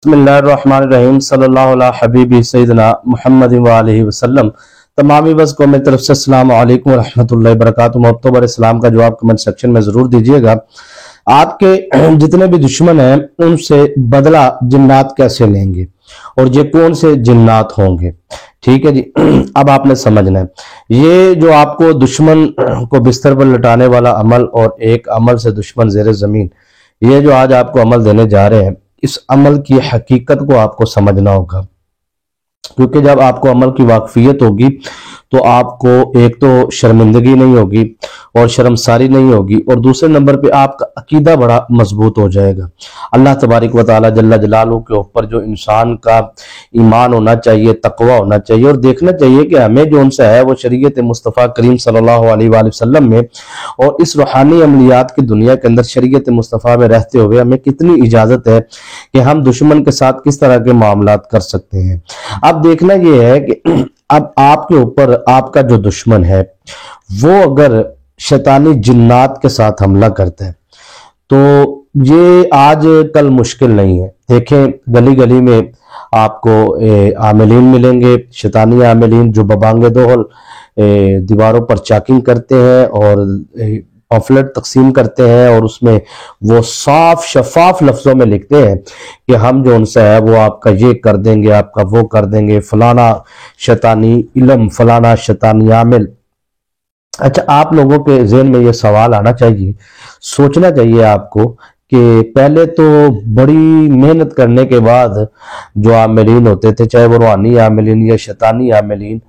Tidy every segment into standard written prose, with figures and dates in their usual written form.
बिस्मिल्लाहिर्रहमानिर्रहीम सल्लल्लाहु अला हबीबी सैयदना मुहम्मद व आलिहि वसल्लम। तमामी बस को मेरी तरफ से अस्सलाम वालेकुम व रहमतुल्लाहि व बरकातुहू। अक्टूबर इस्लाम का जवाब कमेंट सेक्शन में जरूर दीजिएगा। आपके जितने भी दुश्मन हैं उनसे बदला जिन्नात कैसे लेंगे और ये कौन से जिन्नात होंगे, ठीक है जी। अब आपने समझना है, ये जो आपको दुश्मन को बिस्तर पर लटाने वाला अमल और एक अमल से दुश्मन जेरे जमीन, ये जो आज आपको अमल देने जा रहे हैं, इस अमल की हकीकत को आपको समझना होगा। क्योंकि जब आपको अमल की वाकफियत होगी तो आपको एक तो शर्मिंदगी नहीं होगी और शर्मसारी नहीं होगी, और दूसरे नंबर पे आपका अकीदा बड़ा मजबूत हो जाएगा। अल्लाह तबारिक व तआला जल्ला जलालहू के ऊपर जो इंसान का ईमान होना चाहिए, तकवा होना चाहिए, और देखना चाहिए कि हमें जो उनसे है वो शरीयत मुस्तफ़ा करीम सल्लल्लाहु अलैहि वसल्लम में और इस रूहानी अमलियात की दुनिया के अंदर शरीयत मुस्तफ़ा में रहते हुए हमें कितनी इजाज़त है कि हम दुश्मन के साथ किस तरह के मामलात कर सकते हैं। अब देखना यह है कि अब आपके ऊपर आपका जो दुश्मन है वो अगर शैतानी जिन्नात के साथ हमला करता है तो ये आज कल मुश्किल नहीं है। देखें, गली गली में आपको आमिलीन मिलेंगे, शैतानी आमिलीन जो बबांगे दोहल दीवारों पर चैकिंग करते हैं और पम्फलेट तकसीम करते हैं, और उसमें वो साफ शफाफ लफ्जों में लिखते हैं कि हम जो उनसे है वो आपका ये कर देंगे, आपका वो कर देंगे, फलाना शैतानी इल्म, फलाना शैतानी आमिल। अच्छा, आप लोगों के ज़हन में ये सवाल आना चाहिए, सोचना चाहिए आपको कि पहले तो बड़ी मेहनत करने के बाद जो आमिलीन होते थे, चाहे वो रूहानी आमिलीन या शैतानी आमिलीन,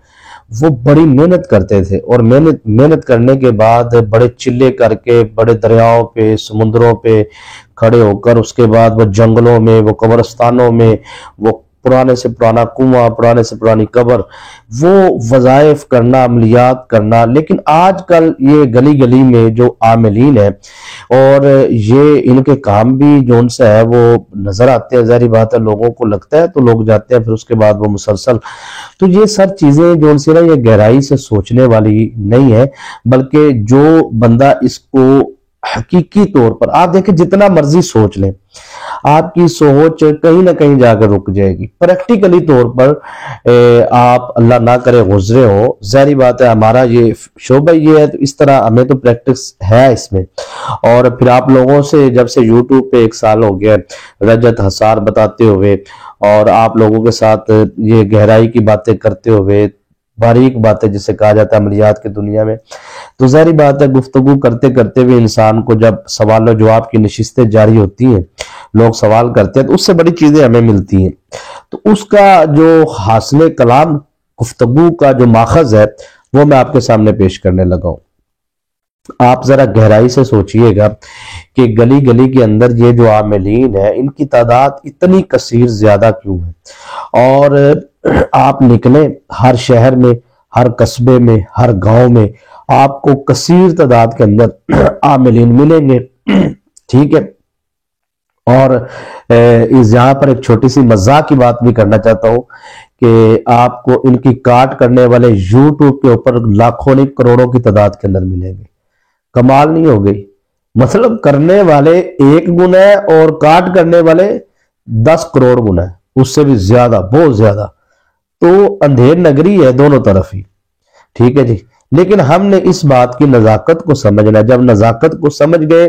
वो बड़ी मेहनत करते थे, और मेहनत करने के बाद बड़े चिल्ले करके बड़े दरियाओं पे, समुद्रों पे खड़े होकर, उसके बाद वो जंगलों में, वो कब्रिस्तानों में, वो पुराने से पुराना कुआं, पुराने से पुरानी कब्र, वो वज़ाइफ करना, अमलियात करना। लेकिन आजकल ये गली गली में जो आमिलीन है और ये इनके काम भी जो उनसे है वो नजर आते हैं, ज़ाहिर बात है लोगों को लगता है तो लोग जाते हैं, फिर उसके बाद वो मुसलसल। तो ये सब चीजें जो उनसे ना ये गहराई से सोचने वाली नहीं है, बल्कि जो बंदा इसको हकीकी तौर पर, आप देखें जितना मर्जी सोच लें, आपकी सोच कहीं ना कहीं जाकर रुक जाएगी। प्रैक्टिकली तौर पर आप अल्लाह ना करे गुजरे हो, जाहिर बात है हमारा ये शोबा ये है, तो इस तरह हमें तो प्रैक्टिस है इसमें। और फिर आप लोगों से जब से यूट्यूब पे 1 साल हो गया रजत हसार बताते हुए, और आप लोगों के साथ ये गहराई की बातें करते हुए, बारीक बातें जिसे कहा जाता है अमलियात की दुनिया में, तो जाहिर बात है गुफ्तगू करते करते भी इंसान को जब सवाल और जवाब की नशिस्तें जारी होती हैं, लोग सवाल करते हैं, तो उससे बड़ी चीजें हमें मिलती हैं। तो उसका जो हासिल कलाम गुफ्तगू का जो माखज है वो मैं आपके सामने पेश करने लगा हूं। आप जरा गहराई से सोचिएगा कि गली गली के अंदर ये जो आमिलीन है इनकी तादाद इतनी कसीर ज्यादा क्यों है। और आप निकले हर शहर में, हर कस्बे में, हर गांव में आपको कसीर तादाद के अंदर आमिलीन मिलेंगे, ठीक है। और इस यहाँ पर एक छोटी सी मजाक की बात भी करना चाहता हूं कि आपको इनकी काट करने वाले यूट्यूब के ऊपर लाखों नहीं करोड़ों की तादाद के अंदर मिलेंगे। कमाल नहीं हो गई? मतलब करने वाले 1 गुना है और काट करने वाले 10 करोड़ गुना है, उससे भी ज्यादा, बहुत ज्यादा। तो अंधेर नगरी है दोनों तरफ ही, ठीक है जी। लेकिन हमने इस बात की नजाकत को समझना है। जब नजाकत को समझ गए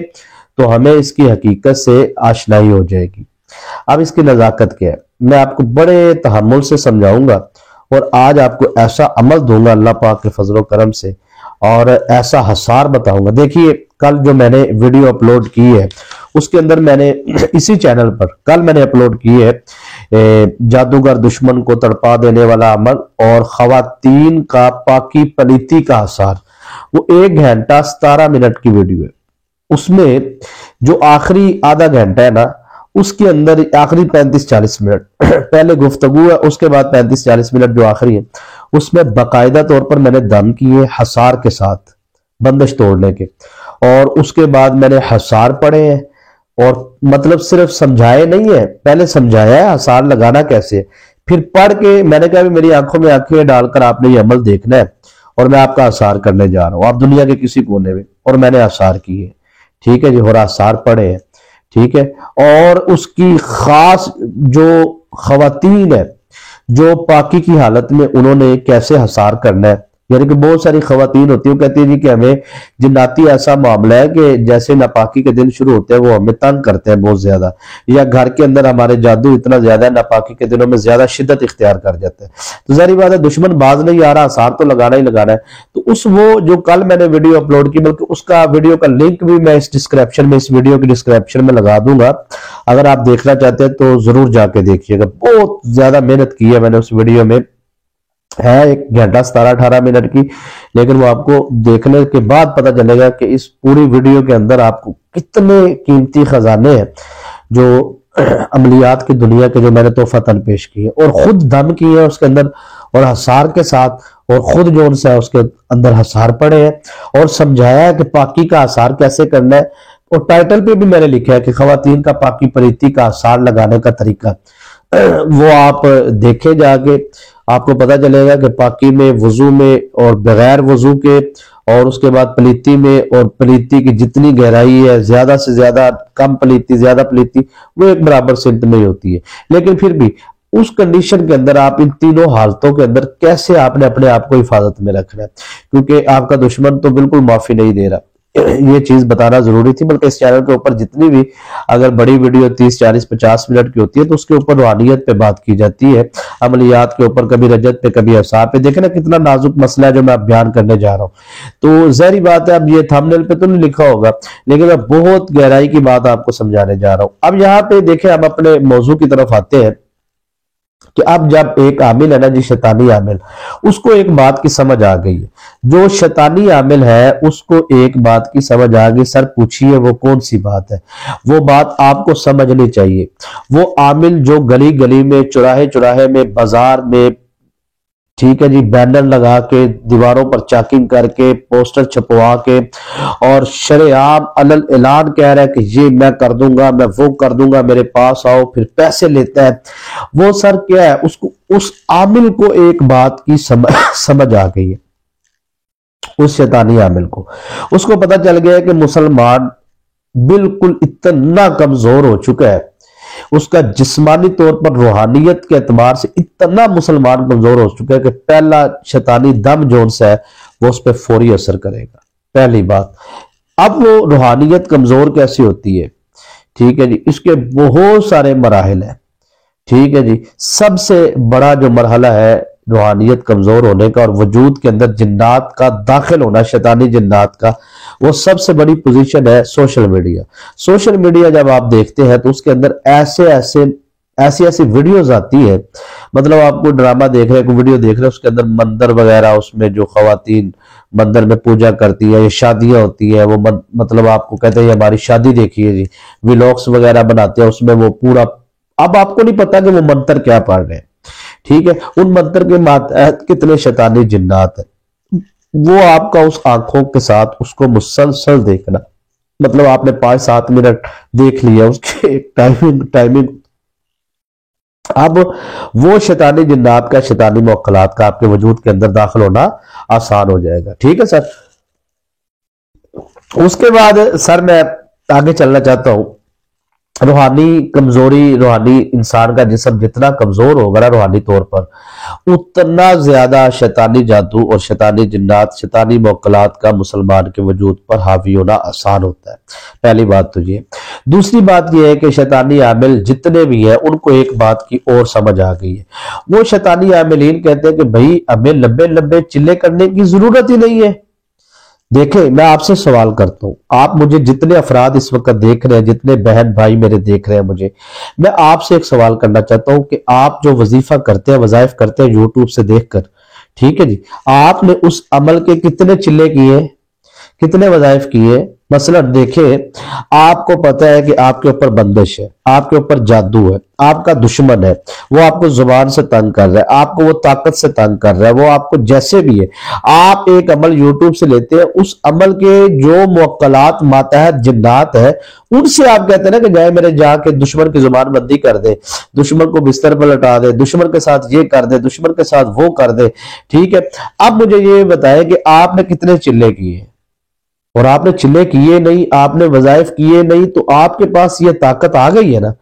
तो हमें इसकी हकीकत से आशनाई हो जाएगी। अब इसकी नजाकत क्या है मैं आपको बड़े तहम्मुल से समझाऊंगा, और आज आपको ऐसा अमल दूंगा अल्लाह पाक के फजल करम से, और ऐसा हसार बताऊंगा। देखिए, कल जो मैंने वीडियो अपलोड की है उसके अंदर मैंने इसी चैनल पर कल मैंने अपलोड की है जादूगर दुश्मन को तड़पा देने वाला अमल और खवातीन का पाकी पलीती का हसार। वो 1 घंटा 17 मिनट की वीडियो है। उसमें जो आखिरी आधा घंटा है ना, उसके अंदर आखिरी 35-40 मिनट पहले गुफ्तगू है, उसके बाद 35-40 मिनट जो आखिरी है उसमें बाकायदा तौर पर मैंने दम किए हसार के साथ, बंदिश तोड़ने के, और उसके बाद मैंने हसार पढ़े हैं। और मतलब सिर्फ समझाए नहीं है, पहले समझाया है हसार लगाना कैसे, फिर पढ़ के मैंने कहा मेरी आंखों में आंखें डालकर आपने ये अमल देखना है और मैं आपका हसार करने जा रहा हूं, आप दुनिया के किसी कोने में, और मैंने हसार किए, ठीक है जी, और हसार पढ़े हैं, ठीक है। और उसकी खास जो खवातीन है, जो पाकी की हालत में उन्होंने कैसे हसार करना है, यानी कि बहुत सारी खवातीन होती है, कहती है जी कि हमें जिन्नाती ऐसा मामला है कि जैसे नापाकी के दिन शुरू होते हैं वो हमें तंग करते हैं बहुत ज्यादा, या घर के अंदर हमारे जादू इतना ज्यादा है नापाकी के दिनों में ज्यादा शिद्दत इख्तियार कर जाते हैं। तो जारी बात है दुश्मन बाज नहीं आ रहा, हसार तो लगाना ही लगाना है। तो उस वो जो कल मैंने वीडियो अपलोड की, बल्कि उसका वीडियो का लिंक भी मैं इस डिस्क्रिप्शन में, इस वीडियो की डिस्क्रिप्शन में लगा दूंगा, अगर आप देखना चाहते हैं तो जरूर जाके देखिएगा। बहुत ज्यादा मेहनत की है मैंने उस वीडियो में, है 1 घंटा 17-18 मिनट की, लेकिन वो आपको देखने के बाद पता चलेगा कि इस पूरी वीडियो के अंदर आपको कितने कीमती खजाने हैं जो अमलियात की दुनिया के, जो मैंने तोहफतन पेश किए और खुद दम किए है उसके अंदर, और हसार के साथ, और खुद जो उनसे है उसके अंदर हसार पड़े हैं और समझाया है कि पाकी का हसार कैसे करना है। और टाइटल पे भी मैंने लिखा है कि खवातीन का पाकी परीति का हसार लगाने का तरीका, वो आप देखे जाके, आपको पता चलेगा कि पाकी में, वजू में और बगैर वजू के, और उसके बाद पलीती में, और पलीती की जितनी गहराई है, ज्यादा से ज्यादा, कम पलीती, ज्यादा पलीती, वो एक बराबर सिमत में ही होती है। लेकिन फिर भी उस कंडीशन के अंदर आप इन तीनों हालतों के अंदर कैसे आपने अपने आप को हिफाजत में रखना है, क्योंकि आपका दुश्मन तो बिल्कुल माफी नहीं दे रहा। ये चीज बताना जरूरी थी। बल्कि इस चैनल के ऊपर जितनी भी अगर बड़ी वीडियो 30, 40, 50 मिनट की होती है तो उसके ऊपर रूहानियत पे बात की जाती है, अमलियात के ऊपर, कभी रजत पे, कभी अवसार पे। देखे ना कितना नाजुक मसला है जो मैं बयान करने जा रहा हूँ। तो जहरी बात है, अब ये थंबनेल पे तो नहीं लिखा होगा, लेकिन मैं बहुत गहराई की बात आपको समझाने जा रहा हूँ। अब यहाँ पे देखे, हम अपने मौजू की तरफ आते हैं कि अब जब एक आमिल है ना जी, शैतानी आमिल, उसको एक बात की समझ आ गई है। जो शैतानी आमिल है उसको एक बात की समझ आ गई, सर पूछिए वो कौन सी बात है? वो बात आपको समझनी चाहिए। वो आमिल जो गली गली में, चौराहे चौराहे में, बाजार में, ठीक है जी, बैनर लगा के, दीवारों पर चैकिंग करके, पोस्टर छपवा के, और शरेआम अलल ऐलान कह रहा है कि ये मैं कर दूंगा, मैं वो कर दूंगा, मेरे पास आओ, फिर पैसे लेता है। वो सर क्या है, उसको, उस आमिल को एक बात की समझ आ गई है। उस शैतानी आमिल को, उसको पता चल गया है कि मुसलमान बिल्कुल इतना कमजोर हो चुका है, उसका जिस्मानी तौर पर, रूहानियत के एतबार से इतना मुसलमान कमजोर हो चुका है कि पहला शैतानी दम जोन सा है वो उस पर फौरी असर करेगा। पहली बात। अब वो रूहानियत कमजोर कैसी होती है, ठीक है जी, इसके बहुत सारे मराहिल है। ठीक है जी, सबसे बड़ा जो मरहला है रूहानियत कमजोर होने का और वजूद के अंदर जिन्नात का दाखिल होना, शैतानी जिन्नात का, वो सबसे बड़ी पोजीशन है सोशल मीडिया। सोशल मीडिया जब आप देखते हैं तो उसके अंदर ऐसी ऐसी वीडियोस आती है, मतलब आपको ड्रामा देख रहे हैं, कोई वीडियो देख रहे हैं, उसके अंदर मंदिर वगैरह, उसमें जो खवातीन मंदिर में पूजा करती है, या शादियां होती है, वो मतलब आपको कहते हैं हमारी शादी देखिए जी, व्लॉग्स वगैरह बनाते हैं, उसमें वो पूरा, अब आपको नहीं पता कि वो मंत्र क्या पढ़ रहे हैं। ठीक है, उन मंत्र के मातहत कितने शैतानी जिन्नात है, वो आपका उस आंखों के साथ उसको मुसलसल देखना, मतलब आपने 5-7 मिनट देख लिया, उसके टाइमिंग अब वो शैतानी जिन्नात का, शैतानी मौकलात का आपके वजूद के अंदर दाखिल होना आसान हो जाएगा। ठीक है सर। उसके बाद सर मैं आगे चलना चाहता हूं। रूहानी कमजोरी, रूहानी इंसान का जिस्म जितना कमजोर होगा ना रूहानी तौर पर, उतना ज्यादा शैतानी जादू और शैतानी जिन्नात, शैतानी मौकलात का मुसलमान के वजूद पर हावी होना आसान होता है। पहली बात तो ये। दूसरी बात यह है कि शैतानी आमिल जितने भी हैं उनको एक बात की और समझ आ गई है। वो शैतानी आमिलीन कहते हैं कि भाई हमें लंबे लंबे चिल्ले करने की जरूरत ही नहीं है। देखें, मैं आपसे सवाल करता हूं, आप मुझे जितने अफराद इस वक्त देख रहे हैं, जितने बहन भाई मेरे देख रहे हैं मुझे, मैं आपसे एक सवाल करना चाहता हूं कि आप जो वजीफा करते हैं, वजाइफ करते हैं यूट्यूब से देखकर, ठीक है जी, आपने उस अमल के कितने चिल्ले किए, कितने वजाइफ किए? मसलन देखे, आपको पता है कि आपके ऊपर बंदिश है, आपके ऊपर जादू है, आपका दुश्मन है, वो आपको जुबान से तंग कर रहा है, आपको वो ताकत से तंग कर रहा है, वो आपको जैसे भी है, आप एक अमल यूट्यूब से लेते हैं, उस अमल के जो मुअक्कलात, मातहत जिन्नात है, उनसे आप कहते हैं ना कि जाए मेरे जाके दुश्मन की जुबान बंदी कर दे, दुश्मन को बिस्तर पर लटा दे, दुश्मन के साथ ये कर दे, दुश्मन के साथ वो कर दे। ठीक है, अब मुझे ये बताएं कि आपने कितने चिल्ले किए? और आपने चिल्ले किए नहीं, आपने वजाइफ किए नहीं, तो आपके पास ये ताकत आ गई है ना,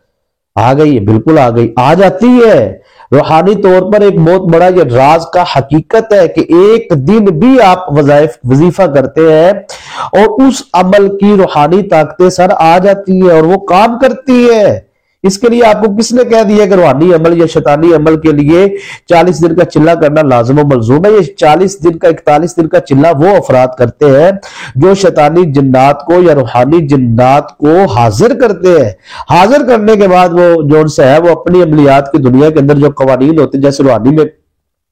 आ गई है, बिल्कुल आ गई, आ जाती है। रूहानी तौर पर एक बहुत बड़ा ये राज का हकीकत है कि एक दिन भी आप वजाइफ वजीफा करते हैं और उस अमल की रूहानी ताकतें सर आ जाती है और वो काम करती है। इसके लिए आपको किसने कह दिया कि रूहानी अमल या शैतानी अमल के लिए 40 दिन का चिल्ला करना लाजिम व मलजूम है? ये 40 दिन का 41 दिन का चिल्ला वो अफराद करते हैं जो शैतानी जिन्नात को या रूहानी जिन्नात को हाजिर करते हैं। हाजिर करने के बाद वो जो है वो अपनी अमलियात की दुनिया के अंदर जो कवानीन होते हैं, जैसे रूहानी में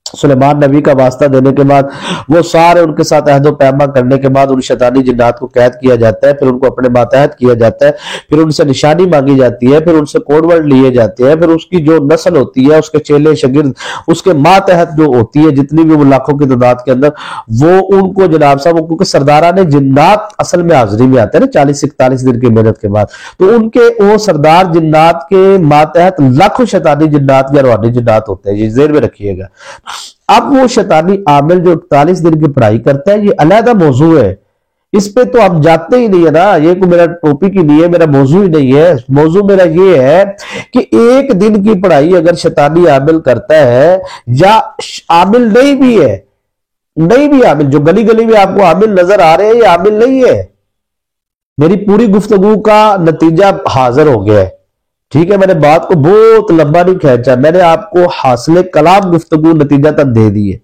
सुलेमान नबी का वास्ता देने के बाद वो सारे उनके साथ अहदो पैमा करने के बाद उन शैतानी जिन्नात को कैद किया जाता है, फिर उनको अपने मातहत किया जाता है, फिर उनसे निशानी मांगी जाती है, फिर उनसे कोडवर्ड लिए जाते हैं, फिर उसकी जो नस्ल होती है, उसके चेले शगिर्द, उसके मातहत जो होती है जितनी भी वो लाखों की तादाद के अंदर, वो उनको जनाब साहब, क्योंकि सरदारा ने जिन्नात असल में हाजिरी में आते हैं ना 40-41 दिन की मेहनत के बाद, तो उनके वो सरदार जिन्नात के मातहत लाखों शैतानी जिन्नात या रूहानी जिन्नात होते हैं। ये जेर में रखिएगा। अब वो शैतानी आमिल जो 41 दिन की पढ़ाई करता है, ये अलहदा मौजू है, इस पे तो आप जाते ही नहीं है ना, ये कोई मेरा टॉपिक ही नहीं है, मेरा मौजू ही नहीं है। मौजू मेरा ये है कि एक दिन की पढ़ाई अगर शैतानी आमिल करता है या आमिल नहीं भी है, नहीं भी आमिल, जो गली गली में आपको आमिल नजर आ रहे हैं, ये आमिल नहीं है। मेरी पूरी गुफ्तगू का नतीजा हाजिर हो गया है, ठीक है, मैंने बात को बहुत लंबा नहीं खींचा, मैंने आपको हासिल कलाम गुफ्तगू नतीजा तक दे दी है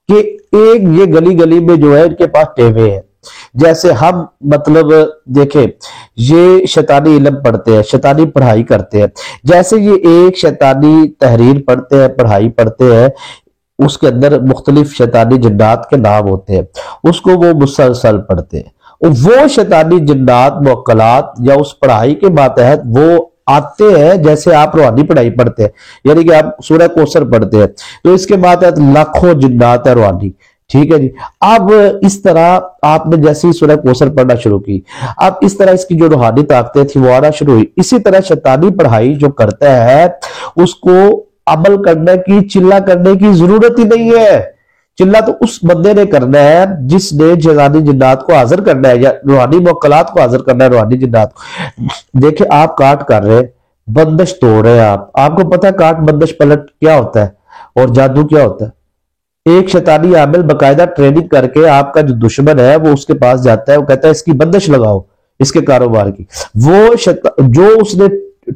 कि एक ये गली गली में जो है इनके पास टेवे हैं। जैसे हम मतलब देखें, ये शैतानी इल्म पढ़ते हैं, शैतानी पढ़ाई करते हैं, जैसे ये एक शैतानी तहरीर पढ़ते हैं, पढ़ाई पढ़ते हैं, उसके अंदर मुख्तलिफ शैतानी जिन्नात के नाम होते हैं, उसको वो मुसलसल पढ़ते हैं, वो शैतानी जिन्नात मुअक्कलात या उस पढ़ाई के मातहत वो आते हैं। जैसे आप रूहानी पढ़ाई पढ़ते हैं, यानी कि आप सूरह कौसर पढ़ते हैं, तो इसके मातहत लाखों जिन्नात है रूहानी, ठीक है जी। अब इस तरह आपने जैसे ही सूरह कौसर पढ़ना शुरू की, अब इस तरह इसकी जो रूहानी ताकतें थी वो आना शुरू हुई। इसी तरह शैतानी पढ़ाई जो करता है उसको अमल करने की, चिल्ला करने की जरूरत ही नहीं है। चिल्ला तो उस बंदे ने करना है जिसने शैतानी जिन्नात को हाजिर करना है या रूहानी मुअक्कलात को हाजिर करना है, रूहानी जिन्नात को। देखिए आप काट कर रहे हैं, बंदिश तोड़ रहे हैं, आपको पता है काट बंदिश पलट क्या होता है और जादू क्या होता है। एक शैतानी आमिल बकायदा ट्रेनिंग करके आपका जो दुश्मन है वो उसके पास जाता है, वो कहता है इसकी बंदिश लगाओ इसके कारोबार की। वो जो उसने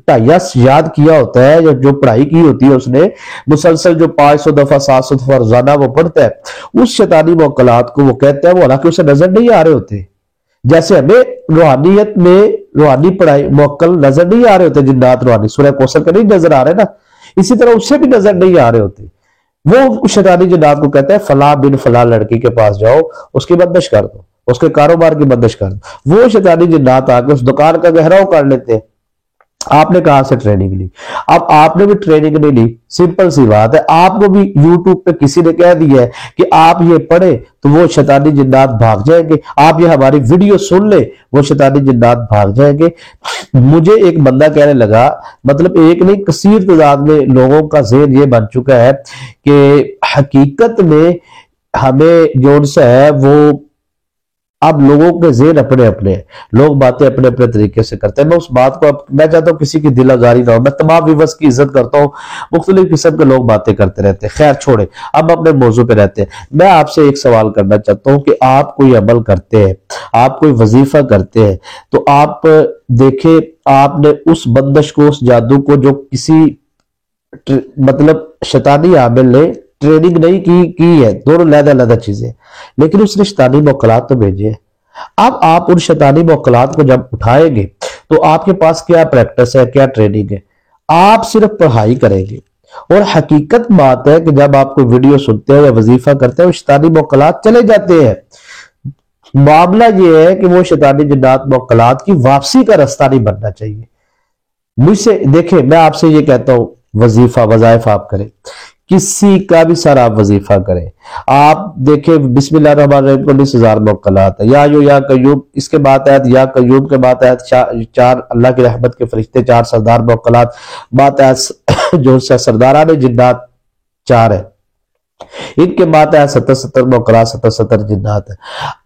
टाइयास याद किया होता है या जो पढ़ाई की होती है उसने मुसलसल जो 500 दफा 700 दफा रोजाना वो पढ़ता है, उस शैतानी मुअक्कलात को वो कहता है, वो हालांकि उसे नजर नहीं आ रहे होते। जैसे हमें रूहानियत में रूहानी पढ़ाई मुअक्कल नजर नहीं आ रहे होते, जिन्नात रूहानी सूरह कौसर के नहीं नजर आ रहे ना, इसी तरह उससे भी नजर नहीं आ रहे होते। वो शैतानी जिन्नात को कहता है फला बिन फला लड़की के पास जाओ, उसकी बंदिश कर दो, उसके कारोबार की बंदिश कर दो। वो शैतानी जिन्नात आके उस दुकान का गहराव कर लेते हैं। आपने कहां से ट्रेनिंग ली? अब आपने भी ट्रेनिंग नहीं ली, सिंपल सी बात है, आपको भी यूट्यूब पे किसी ने कह दिया है कि आप ये पढ़े तो वो शैतानी जिन्नात भाग जाएंगे, आप ये हमारी वीडियो सुन ले वो शैतानी जिन्नात भाग जाएंगे। मुझे एक बंदा कहने लगा, मतलब एक नहीं कसीर तादाद में लोगों का ज़हन ये बन चुका है कि हकीकत में हमें जो है वो अब लोगों के ज़हन अपने अपने, लोग बातें अपने अपने तरीके से करते हैं। मैं उस बात को मैं चाहता हूँ किसी की दिल आजारी ना हो, मैं तमाम व्यूअर्स की इज्जत करता हूँ, मुख्तलिफ किस्म के लोग बातें करते रहते हैं। खैर छोड़े, अब अपने मौजू पे रहते हैं। मैं आपसे एक सवाल करना चाहता हूँ कि आप कोई अमल करते हैं, आप कोई वजीफा करते हैं, तो आप देखे आपने उस बंदिश को, उस जादू को जो किसी मतलब शैतानी आमिल ने ट्रेनिंग नहीं की है, दोनों अलग-अलग चीजें, लेकिन उसने शैतानी मुअक्कलात तो भेजे। अब आप उन शैतानी मुअक्कलात को जब उठाएंगे तो आपके पास क्या प्रैक्टिस है, क्या ट्रेनिंग है? आप सिर्फ पढ़ाई करेंगे। और हकीकत बात है कि जब आप कोई वीडियो सुनते हैं या वजीफा करते हैं, शैतानी मुअक्कलात चले जाते हैं। मामला यह है कि वो शैतानी जिन्नात मुअक्कलात की वापसी का रास्ता नहीं बनना चाहिए। मुझसे देखे, मैं आपसे ये कहता हूं वजीफा वजाइफ आप करें, किसी का भी सर आप वजीफा करें, आप देखें बिस्मिल्लाहिर्रहमानिर्रहीम को 19,000 मुअक्कलात है, या कय्यूम, इसके बाद आयत या कय्यूम के बाद आयत चार अल्लाह की रहमत के फरिश्ते 4 सरदार मुअक्कलात, बात आयत जो सरदारान जिन्नात 4 है। इनके बात है 70 मोकला 70 जिन्नात है।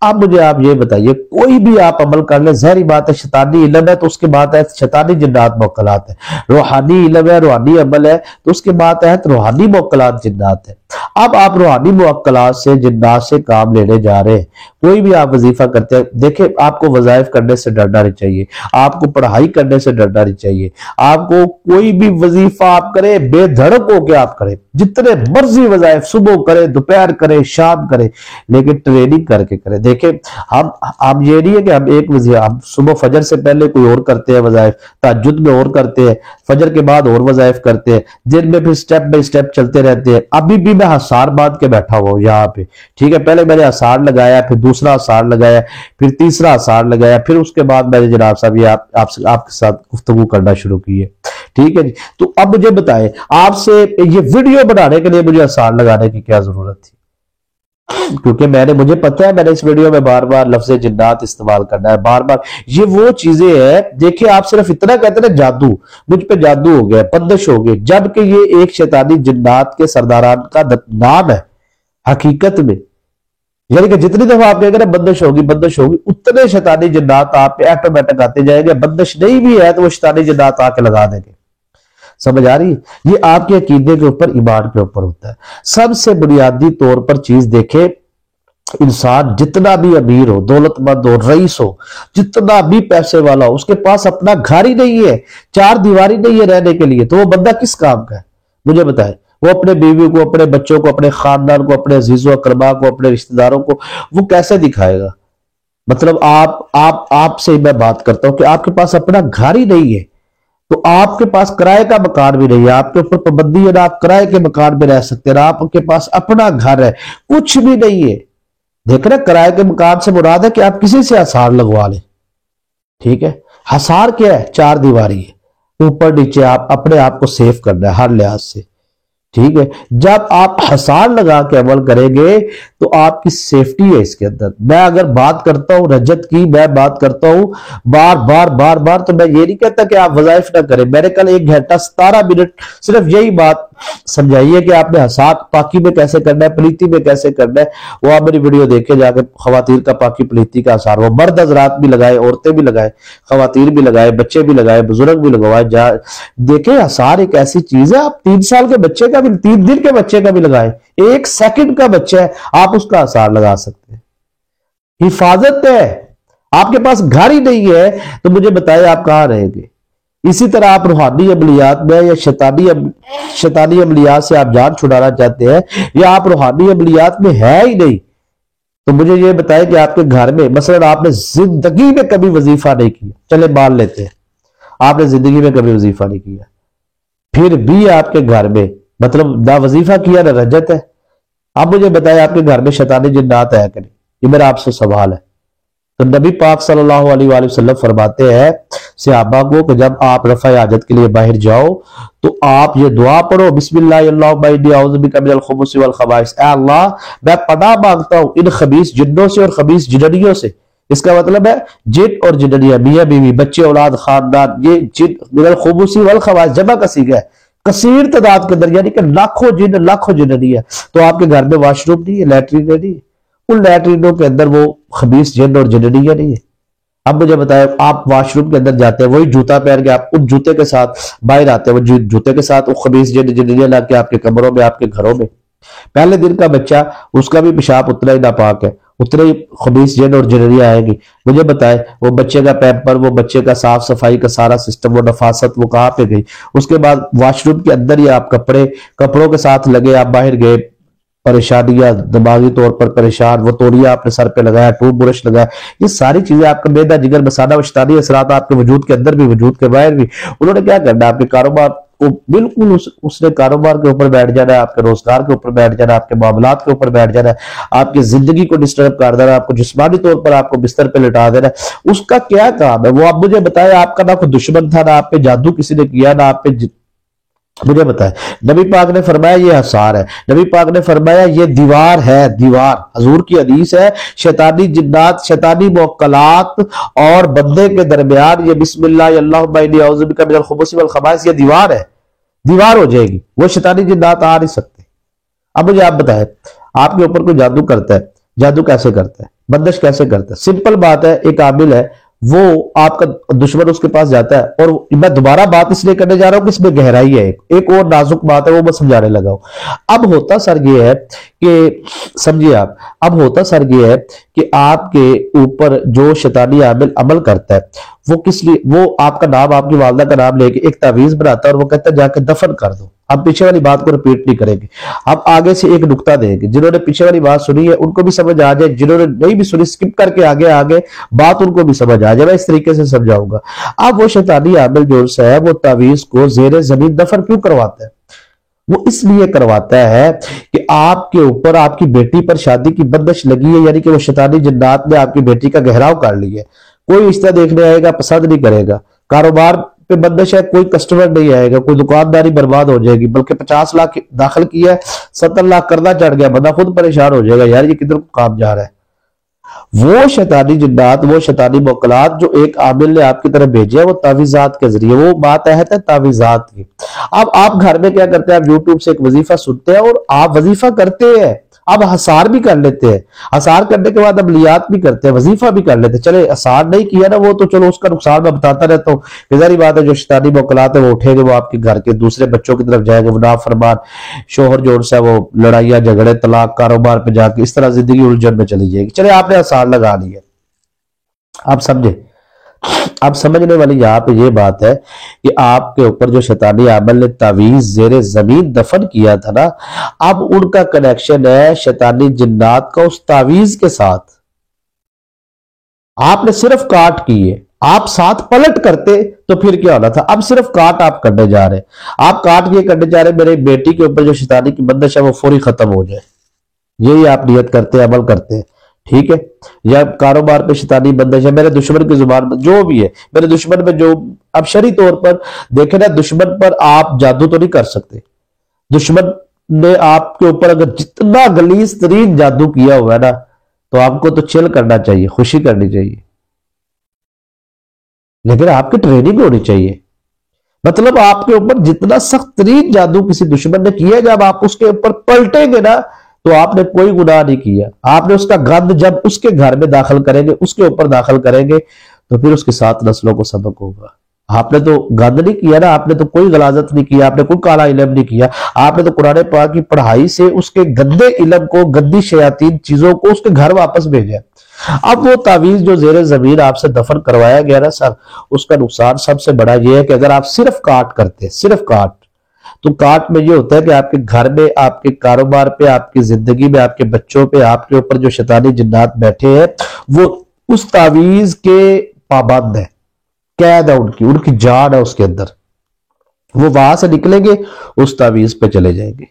अब मुझे आप ये बताइए, कोई भी आप अमल कर ले, जहरी बात है शैतानी इल्म है तो उसके बाद है शैतानी जिन्नात मोकलात है, रूहानी इल्म है रूहानी अमल है तो उसके बाद है रूहानी मोकलात जिन्नात है। अब आप रूहानी मोकलात से जिन्नात से काम लेने जा रहे हैं, कोई भी आप वजीफा करते हैं, देखिए आपको वजाइफ करने से डरना नहीं चाहिए, आपको पढ़ाई करने से डरना नहीं चाहिए, आपको कोई भी वजीफा आप करें बेधड़क होकर आप करें, जितने मर्जी वजाइफ सुबह करें दोपहर करें शाम करें, लेकिन ट्रेनिंग करके करें। देखें हम ये नहीं है कि हम एक वजीफा, हम सुबह फजर से पहले कोई और करते हैं वजाइफ, तहज्जुद में और करते हैं, फजर के बाद और वजाइफ करते हैं, दिन में फिर स्टेप बाय स्टेप चलते रहते हैं। अभी भी मैं हसार बांध के बैठा हुआ हूं यहाँ पे, ठीक है, पहले मैंने हसार लगाया, फिर दूसरा हसार लगाया, फिर तीसरा हसार लगाया, फिर उसके बाद मैंने जनाब साहब ये आपके साथ गुफ्तगू करना शुरू की है, ठीक है जी। तो अब मुझे बताएं, आपसे ये वीडियो बनाने के लिए मुझे हसार लगाने की क्या जरूरत थी? क्योंकि मुझे पता है मैंने इस वीडियो में बार बार लफ्ज़ जिन्नात इस्तेमाल करना है, बार बार ये वो चीजें हैं। देखिए आप सिर्फ इतना कहते हैं जादू, मुझ पे जादू हो गया, बंदिश हो गई, जबकि ये एक शैतानी जिन्नात के सरदारान का नाम है हकीकत में। यानी कि जितनी दफा आप कहेंगे ना बंदिश होगी, उतने शैतानी जिन्नात आप पे ऑटोमेटिक आते जाएंगे। बंदिश नहीं भी है तो वो शैतानी जिन्नात आके लगा देंगे। समझ आ रही है? ये आपके अकीदे के ऊपर, ईमान के ऊपर होता है। सबसे बुनियादी तौर पर चीज देखे, इंसान जितना भी अमीर हो, दौलतमंद हो, रईस हो, जितना भी पैसे वाला हो, उसके पास अपना घर ही नहीं है, चार दीवारी नहीं है रहने के लिए, तो वो बंदा किस काम का है? मुझे बताए। वो अपने बीवी को, अपने बच्चों को, अपने खानदान को, अपने अजीजों अकरबा को, अपने रिश्तेदारों को वो कैसे दिखाएगा? मतलब आपसे मैं बात करता हूं कि आपके पास अपना घर ही नहीं है, तो आपके पास किराए का मकान भी नहीं है, आपके ऊपर पाबंदी है ना आप किराए के मकान में रह सकते हैं, ना आपके पास अपना घर है, कुछ भी नहीं है। देख रहे, किराए के मकान से मुराद है कि आप किसी से हसार लगवा लें, ठीक है। हसार क्या है? चार दीवारी है, ऊपर नीचे आप अपने आप को सेफ करना है हर लिहाज से, ठीक है। जब आप हसार लगा के अमल करेंगे तो आपकी सेफ्टी है इसके अंदर। मैं अगर बात करता हूं रजत की, मैं बात करता हूं बार बार, तो मैं ये नहीं कहता कि आप वजाइफ ना करें। मैंने कल 1 घंटा 17 मिनट सिर्फ यही बात समझाई है कि आपने हसार पाकी में कैसे करना है, प्लीती में कैसे करना है। वो आप मेरी वीडियो देखे जाके, खवातीर का पाकी प्लीती का हसार, वो मर्द हजरात भी लगाए, औरतें भी लगाए, खवातीर भी लगाए, बच्चे भी लगाए, बुजुर्ग भी लगवाए। देखे हसार एक ऐसी चीज है, आप 3 साल के बच्चे का भी, 3 दिन के बच्चे का भी लगाए, 1 सेकंड का बच्चा है आप उसका हसार लगा सकते हैं। हिफाजत है। आपके पास घर ही नहीं है तो मुझे बताए आप कहां रहेंगे? इसी तरह आप रूहानी अमलियात में या शैतानी अमलियात से आप जान छुड़ाना चाहते हैं, या आप रूहानी अमलियात में है ही नहीं, तो मुझे ये बताएं कि आपके घर में मसलन आपने जिंदगी में कभी वजीफा नहीं किया, चले मान लेते हैं आपने जिंदगी में कभी वजीफा नहीं किया, फिर भी आपके घर में मतलब ना वजीफा किया ना रजत है। आप मुझे बताएं आपके घर में शैतानी जिन्नात है कि नहीं? ये मेरा आपसे सवाल है। तो नबी पाक सल्लल्लाहु अलैहि वसल्लम फरमाते हैं सहाबा को कि जब आप रफ़ा हाजत के लिए बाहर जाओ तो आप ये दुआ पढ़ो, बिस्मिल्लाह अल्लाहुम्मा इन्नी अऊज़ु बिका मिनल खुबुसी वल खबाइस। ऐ अल्लाह, मैं पनाह मांगता हूं इन खबीस जिन्नों से और खबीस जिन्नियों से। इसका मतलब है जिन और जिन्नियां, मियां बीवी, बच्चे, औलाद, खानदान, ये जिन मिनल खुबुसी वल खबाइस जमा का सीगा है, कसीर तादाद के अंदर, यानी कि लाखों जिन लाखों जिन्नियां। तो आपके घर में वॉशरूम नहीं है, लैट्रिन नहीं है, उन लैट्रिनों के अंदर वो खबीस जिन और जिन्नियां नहीं है। अब मुझे बताएं, आप वॉशरूम के अंदर जाते हैं, वही जूता पहन के आप उन जूते के साथ बाहर आते हैं, वो जूते के साथ वो खबीस जिन जिन्नियां ला के आपके कमरों में, आपके घरों में। पहले दिन का बच्चा, उसका भी पेशाब उतना ही नापाक है, उतने ही खबीस जिन और जिन्नियां आएंगी। मुझे बताएं, वो बच्चे का पैम्पर, वो बच्चे का साफ सफाई का सारा सिस्टम, वो नफासत, वो कहां पे गई? उसके बाद वॉशरूम के अंदर ही आप कपड़ों के साथ लगे, आप बाहर गए, परेशानियां, दिमागी तौर पर परेशान, वो तौलिया आपने सर पे लगाया, टूथ ब्रश लगाया, ये सारी चीजें आपका मैदा, जिगर, मसाला व शैतानी असरात आपके वजूद के अंदर भी, वजूद के बाहर भी। उन्होंने क्या करना? आपके कारोबार को बिल्कुल उसने कारोबार के ऊपर बैठ जाना है, आपके रोजगार के ऊपर बैठ जाना है, आपके मामलात के ऊपर बैठ जाना है, आपकी जिंदगी को डिस्टर्ब कर देना, आपको जिस्मानी तौर पर आपको बिस्तर पे लिटा देना है। उसका क्या काम है? वो आप मुझे बताए, आपका ना कोई दुश्मन था, ना आप पे जादू किसी ने किया, ना आप पे, मुझे बताए। नबी पाक ने फरमाया ये हसार है, नबी पाक ने फरमाया ये दीवार है, दीवार। हजूर की हदीस है, शैतानी जिन्नात, शैतानी मुअक्कलात और बंदे के दरमियान ये बिस्मिल्लाह अल्लाहुम्मा इन्नी अऊज़ु बिका मिनल खुबुसी वल खबाइस, ये दीवार है, दीवार हो जाएगी, वो शैतानी जिन्नात आ नहीं सकते। अब मुझे आप बताएं, आपके ऊपर कोई जादू करता है, जादू कैसे करता है, बंदिश कैसे करता है? सिंपल बात है, एक आमिल है, वो आपका दुश्मन उसके पास जाता है, और मैं दोबारा बात इसलिए करने जा रहा हूं कि इसमें गहराई है, एक और नाजुक बात है, वो मैं समझाने लगा हूं। अब होता सर ये है कि, समझिए आप, अब होता सर ये है कि आपके ऊपर जो शैतानी आमिल अमल करता है, वो किस लिए, वो आपका नाम, आपकी वालदा का नाम लेके एक तावीज बनाता है और वो कहता है जाके दफन कर दो। अब पीछे वाली बात को रिपीट नहीं करेंगे, अब आगे से एक नुक्ता देंगे, जिन्होंने पीछे वाली बात सुनी है उनको भी समझ आ जाए, जिन्होंने नहीं भी सुनी स्किप करके आगे आगे बात उनको भी समझ आ जाए, मैं इस तरीके से समझाऊंगा। अब वो शैतानी आमिल जो है वो तावीज को जेर जमीन दफन क्यों करवाता है? वो इसलिए करवाता है कि आपके ऊपर आपकी बेटी पर शादी की बंदिश लगी है, यानी कि वो शैतानी जिन्नात ने आपकी बेटी का गहराव कर लिया है। कोई रिश्ता देखने आएगा पसंद नहीं करेगा, कारोबार पे बंदिश है, कोई कस्टमर नहीं आएगा, कोई दुकानदारी बर्बाद हो जाएगी, बल्कि 50 लाख दाखिल किया है, 70 लाख कर्जा चढ़ गया, बंदा खुद परेशान हो जाएगा, यार ये किधर काम जा रहा है। वो शैतानी जिन्नात, वो शैतानी मोकलात जो एक आमिल ने आपकी तरफ भेजे है, वो तावीजात के जरिए, वो बात है तावीजात की। अब आप घर में क्या करते हैं, आप यूट्यूब से एक वजीफा सुनते हैं और आप वजीफा करते हैं, अब हसार भी कर लेते हैं, हसार करने के बाद अमलियात भी करते हैं, वजीफा भी कर लेते हैं। चले हसार नहीं किया ना, वो तो चलो उसका नुकसान मैं बताता रहता हूँ, बेजारी बात है, जो शैतानी मोकलात है वो उठेंगे, वो आपके घर के दूसरे बच्चों की तरफ जाएंगे, वो नाफरमान शोहर जो है वो लड़ाइयां झगड़े तलाक कारोबार पे जाके इस तरह जिंदगी उलझन में चली जाएगी। चले आपने हसार लगा लिया, आप समझे। अब समझने वाली यहां पे ये बात है कि आपके ऊपर जो शैतानी आमल ने तावीज जेरे जमीन दफन किया था ना, अब उनका कनेक्शन है शैतानी जिन्नात का उस तावीज के साथ। आपने सिर्फ काट किए, आप साथ पलट करते तो फिर क्या होना था। अब सिर्फ काट आप करने जा रहे, आप काट ये करने जा रहे, मेरे बेटी के ऊपर जो शैतानी की बंदिश है वो फौरी खत्म हो जाए, यही आप नियत करते हैं, अमल करते हैं, ठीक है। या कारोबार पे शैतानी बंदिश है, मेरे दुश्मन की जुबान में जो भी है, मेरे दुश्मन में जो, अब शरी तौर पर देखे ना, दुश्मन पर आप जादू तो नहीं कर सकते। दुश्मन ने आपके ऊपर अगर जितना गलीज तरीन जादू किया हुआ है ना, तो आपको तो चिल करना चाहिए, खुशी करनी चाहिए, लेकिन आपकी ट्रेनिंग होनी चाहिए। मतलब आपके ऊपर जितना सख्त तरीन जादू किसी दुश्मन ने किया, जब आप उसके ऊपर पलटेंगे ना, तो आपने कोई गुनाह नहीं किया। आपने उसका गंद जब उसके घर में दाखिल करेंगे, उसके ऊपर दाखिल करेंगे, तो फिर उसके 7 नस्लों को सबक होगा। आपने तो गंद नहीं किया ना, आपने तो कोई गलाजत नहीं किया, आपने कोई काला इल्म नहीं किया, आपने तो कुरान पाक की पढ़ाई से उसके गंदे इल्म को, गंदी शयातीन चीजों को उसके घर वापस भेजा। अब वो तावीज जो जेर जमीन आपसे दफन करवाया गया ना सर, उसका नुकसान सबसे बड़ा ये है कि अगर आप सिर्फ काट करते, सिर्फ काट, तो काट में ये होता है कि आपके घर में, आपके कारोबार पे, आपकी जिंदगी में, आपके बच्चों पे, आपके ऊपर जो शैतानी जिन्नात बैठे हैं, वो उस तावीज के पाबंद है, कैद है, उनकी जान है उसके अंदर, वो वहां से निकलेंगे, उस तावीज पे चले जाएंगे,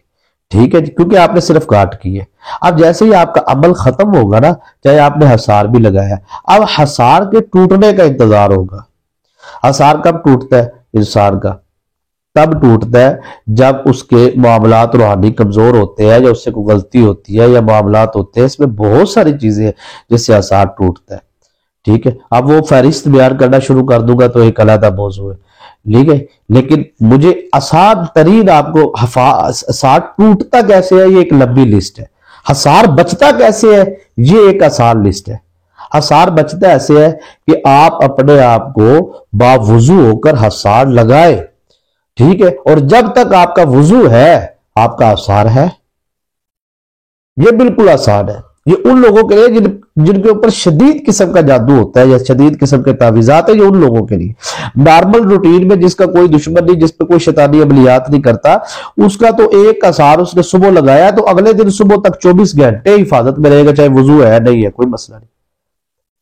ठीक है जी, क्योंकि आपने सिर्फ काट की है। अब जैसे ही आपका अमल खत्म होगा ना, चाहे आपने हसार भी लगाया, अब हसार के टूटने का इंतजार होगा। हसार कब टूटता है इंसान का? तब टूटता है जब उसके मामलात रूहानी कमजोर होते हैं, या उससे कोई गलती होती है, या मामलात होते हैं, इसमें बहुत सारी चीजें जिससे हसार टूटता है, ठीक है। अब वो फहरिस्त बयान करना शुरू कर दूंगा तो एक अलग मौजू है, ठीक है, लेकिन मुझे आसान तरीन आपको हसार टूटता कैसे है ये एक लंबी लिस्ट है, हसार बचता कैसे है ये एक आसान लिस्ट है। हसार बचता ऐसे है कि आप अपने आप को बावुजू होकर हसार लगाए, ठीक है, और जब तक आपका वुजू है आपका आसार है। ये बिल्कुल आसान है, ये उन लोगों के लिए जिनके ऊपर शदीद किस्म का जादू होता है या शदीद किस्म के तावीजात है, ये उन लोगों के लिए। नॉर्मल रूटीन में जिसका कोई दुश्मन नहीं, जिस पे कोई शैतानी अमलियात नहीं करता, उसका तो एक आसार उसने सुबह लगाया तो अगले दिन सुबह तक 24 घंटे हिफाजत में रहेगा, चाहे वजू है नहीं है, कोई मसला नहीं।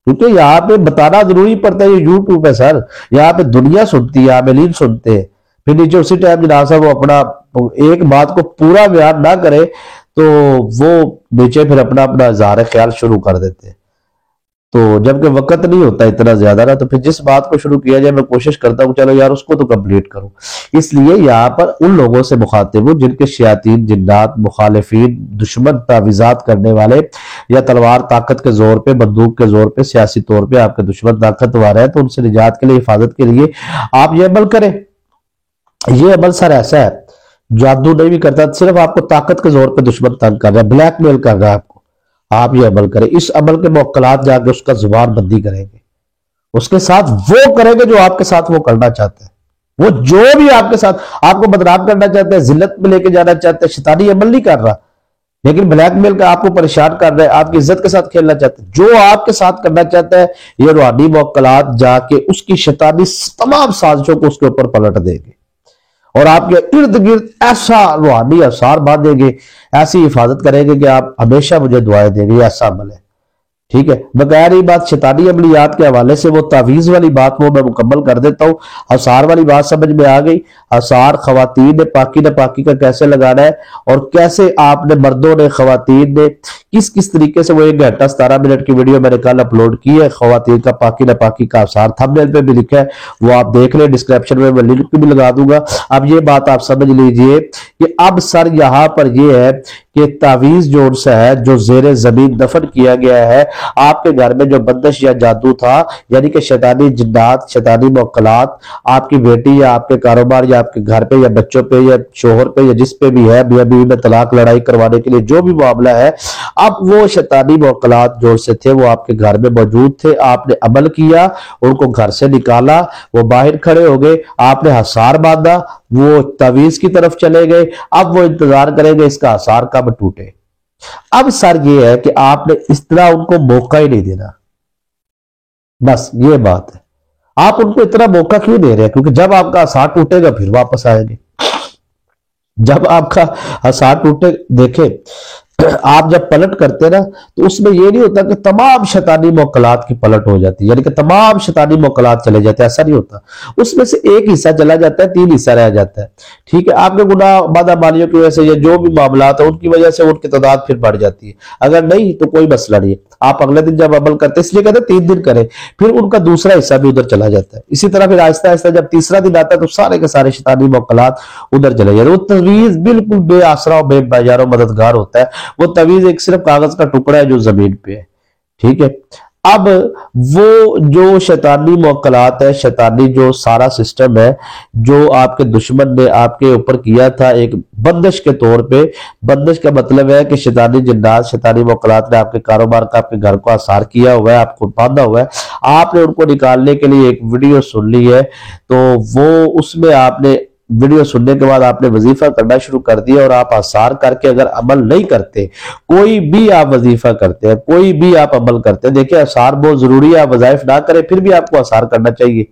क्योंकि यहाँ पे बताना जरूरी पड़ता है, ये यूट्यूब है सर, यहाँ पे दुनिया सुनती है, आमिलीन सुनते हैं, फिर नीचे उसी टाइम जनाब साहब वो अपना एक बात को पूरा बयान ना करे तो वो नीचे फिर अपना अपना इज़हार ख्याल शुरू कर देते हैं। तो जबकि वक्त नहीं होता इतना ज्यादा ना, तो फिर जिस बात को शुरू किया जाए मैं कोशिश करता हूँ चलो यार उसको तो कंप्लीट करूं। इसलिए यहाँ पर उन लोगों से मुखातिब हूं जिनके शयातीन जिन्नात मुखालिफिन दुश्मन तावीजात करने वाले या तलवार ताकत के जोर पे बंदूक के जोर पे सियासी तौर पे आपके दुश्मन ताकतवर है, तो उनसे निजात के लिए हिफाजत के लिए आप ये अमल करें। ये अमल सर ऐसा है जादू नहीं भी करता, सिर्फ आपको ताकत के जोर पे दुश्मन तंग कर रहा है, ब्लैकमेल कर रहा है आपको, आप ये अमल करें। इस अमल के मौकलात जाके उसका जुबान बंदी करेंगे, उसके साथ वो करेंगे जो आपके साथ वो करना चाहते हैं। वो जो भी आपके साथ आपको बदनाम करना चाहते हैं, जिल्लत में लेके जाना चाहते हैं, शैतानी अमल नहीं कर रहा, लेकिन ब्लैकमेल का आपको परेशान कर रहा है, आपकी इज्जत के साथ खेलना चाहते हैं, जो आपके साथ करना चाहता है, ये रूहानी मौकलात जाके उसकी शैतानी तमाम साजिशों को उसके ऊपर पलट देंगे और आपके इर्द गिर्द ऐसा रूहानी असर बांधेंगे, ऐसी हिफाजत करेंगे कि आप हमेशा मुझे दुआएं देंगे। ऐसा अमल है, ठीक है। बगैर ये बात शैतानी अमलियात के हवाले से वो तावीज वाली बात वो मैं मुकम्मल कर देता हूँ। हसार वाली बात समझ में आ गई। हसार खवातीन ने पाकी न पाकी का कैसे लगाना है और कैसे आपने मर्दों ने खवातीन ने किस किस तरीके से, वो 1 घंटा 17 मिनट की वीडियो मैंने कल अपलोड की है, खवातीन का पाकी न पाकी का हसार थंबनेल पे भी लिखा है, वो आप देख लें, डिस्क्रिप्शन में मैं लिंक भी लगा दूंगा। अब ये बात आप समझ लीजिए कि अब सर यहां पर ये है कि तावीज जो सा है जो जेरे जमीन दफन किया गया है, आपके घर में जो बंदिश या जादू था, यानी कि शैतानी जिन्नात, शैतानी मौकलात आपकी बेटी या आपके कारोबार या आपके घर पे या बच्चों पे या शोहर पे या जिस पे भी है, मियां बीवी में तलाक लड़ाई करवाने के लिए जो भी मामला है, अब वो शैतानी मौकलात जो से थे वो आपके घर में मौजूद थे, आपने अमल किया, उनको घर से निकाला, वो बाहर खड़े हो गए, आपने हसार बांधा, वो तवीज की तरफ चले गए। अब वो इंतजार करेंगे इसका हसार कब टूटे। अब सर ये है कि आपने इस तरह उनको मौका ही नहीं देना, बस ये बात है। आप उनको इतना मौका क्यों दे रहे हैं? क्योंकि जब आपका हसार टूटेगा फिर वापस आएंगे। जब आपका हसार टूटे, देखे आप जब पलट करते ना तो उसमें ये नहीं होता कि तमाम शैतानी मौकलात की पलट हो जाती है, यानी कि तमाम शैतानी मौकलात चले जाते हैं, ऐसा नहीं होता। उसमें से एक हिस्सा चला जाता है, 3 हिस्सा रह जाता है, ठीक है। आपके गुनाह बदअमालियों की वजह से या जो भी मामला है उनकी वजह से उनकी तादाद फिर बढ़ जाती है। अगर नहीं तो कोई मसला नहीं है, आप अगले दिन जब अमल करते, इसलिए कहते हैं 3 दिन करें, फिर उनका दूसरा हिस्सा भी उधर चला जाता है। इसी तरह फिर आहिस्ता आहिस्ता जब तीसरा दिन आता है तो सारे के सारे शैतानी मौकलात उधर चले जाते हैं। वो तवीज बिल्कुल बेआसरा और बेबाजारो मददगार होता है। वो तवीज एक सिर्फ कागज का टुकड़ा है जो जमीन पे है, ठीक है। अब वो जो शैतानी मौकलात है, शैतानी जो सारा सिस्टम है जो आपके दुश्मन ने आपके ऊपर किया था एक बंदिश के तौर पे, बंदिश का मतलब है कि शैतानी जिन्नात, शैतानी मौकलात ने आपके कारोबार का, आपके घर को आसार किया हुआ है, आपको बांधा हुआ है, आपने उनको निकालने के लिए एक वीडियो सुन ली है, तो वो उसमें आपने वीडियो सुनने के बाद आपने वजीफा करना शुरू कर दिया और आप आसार करके अगर अमल नहीं करते, कोई भी आप वजीफा करते हैं, कोई भी आप अमल करते हैं, देखिए आसार बहुत जरूरी है, आप वजाइफ ना करें फिर भी आपको आसार करना चाहिए,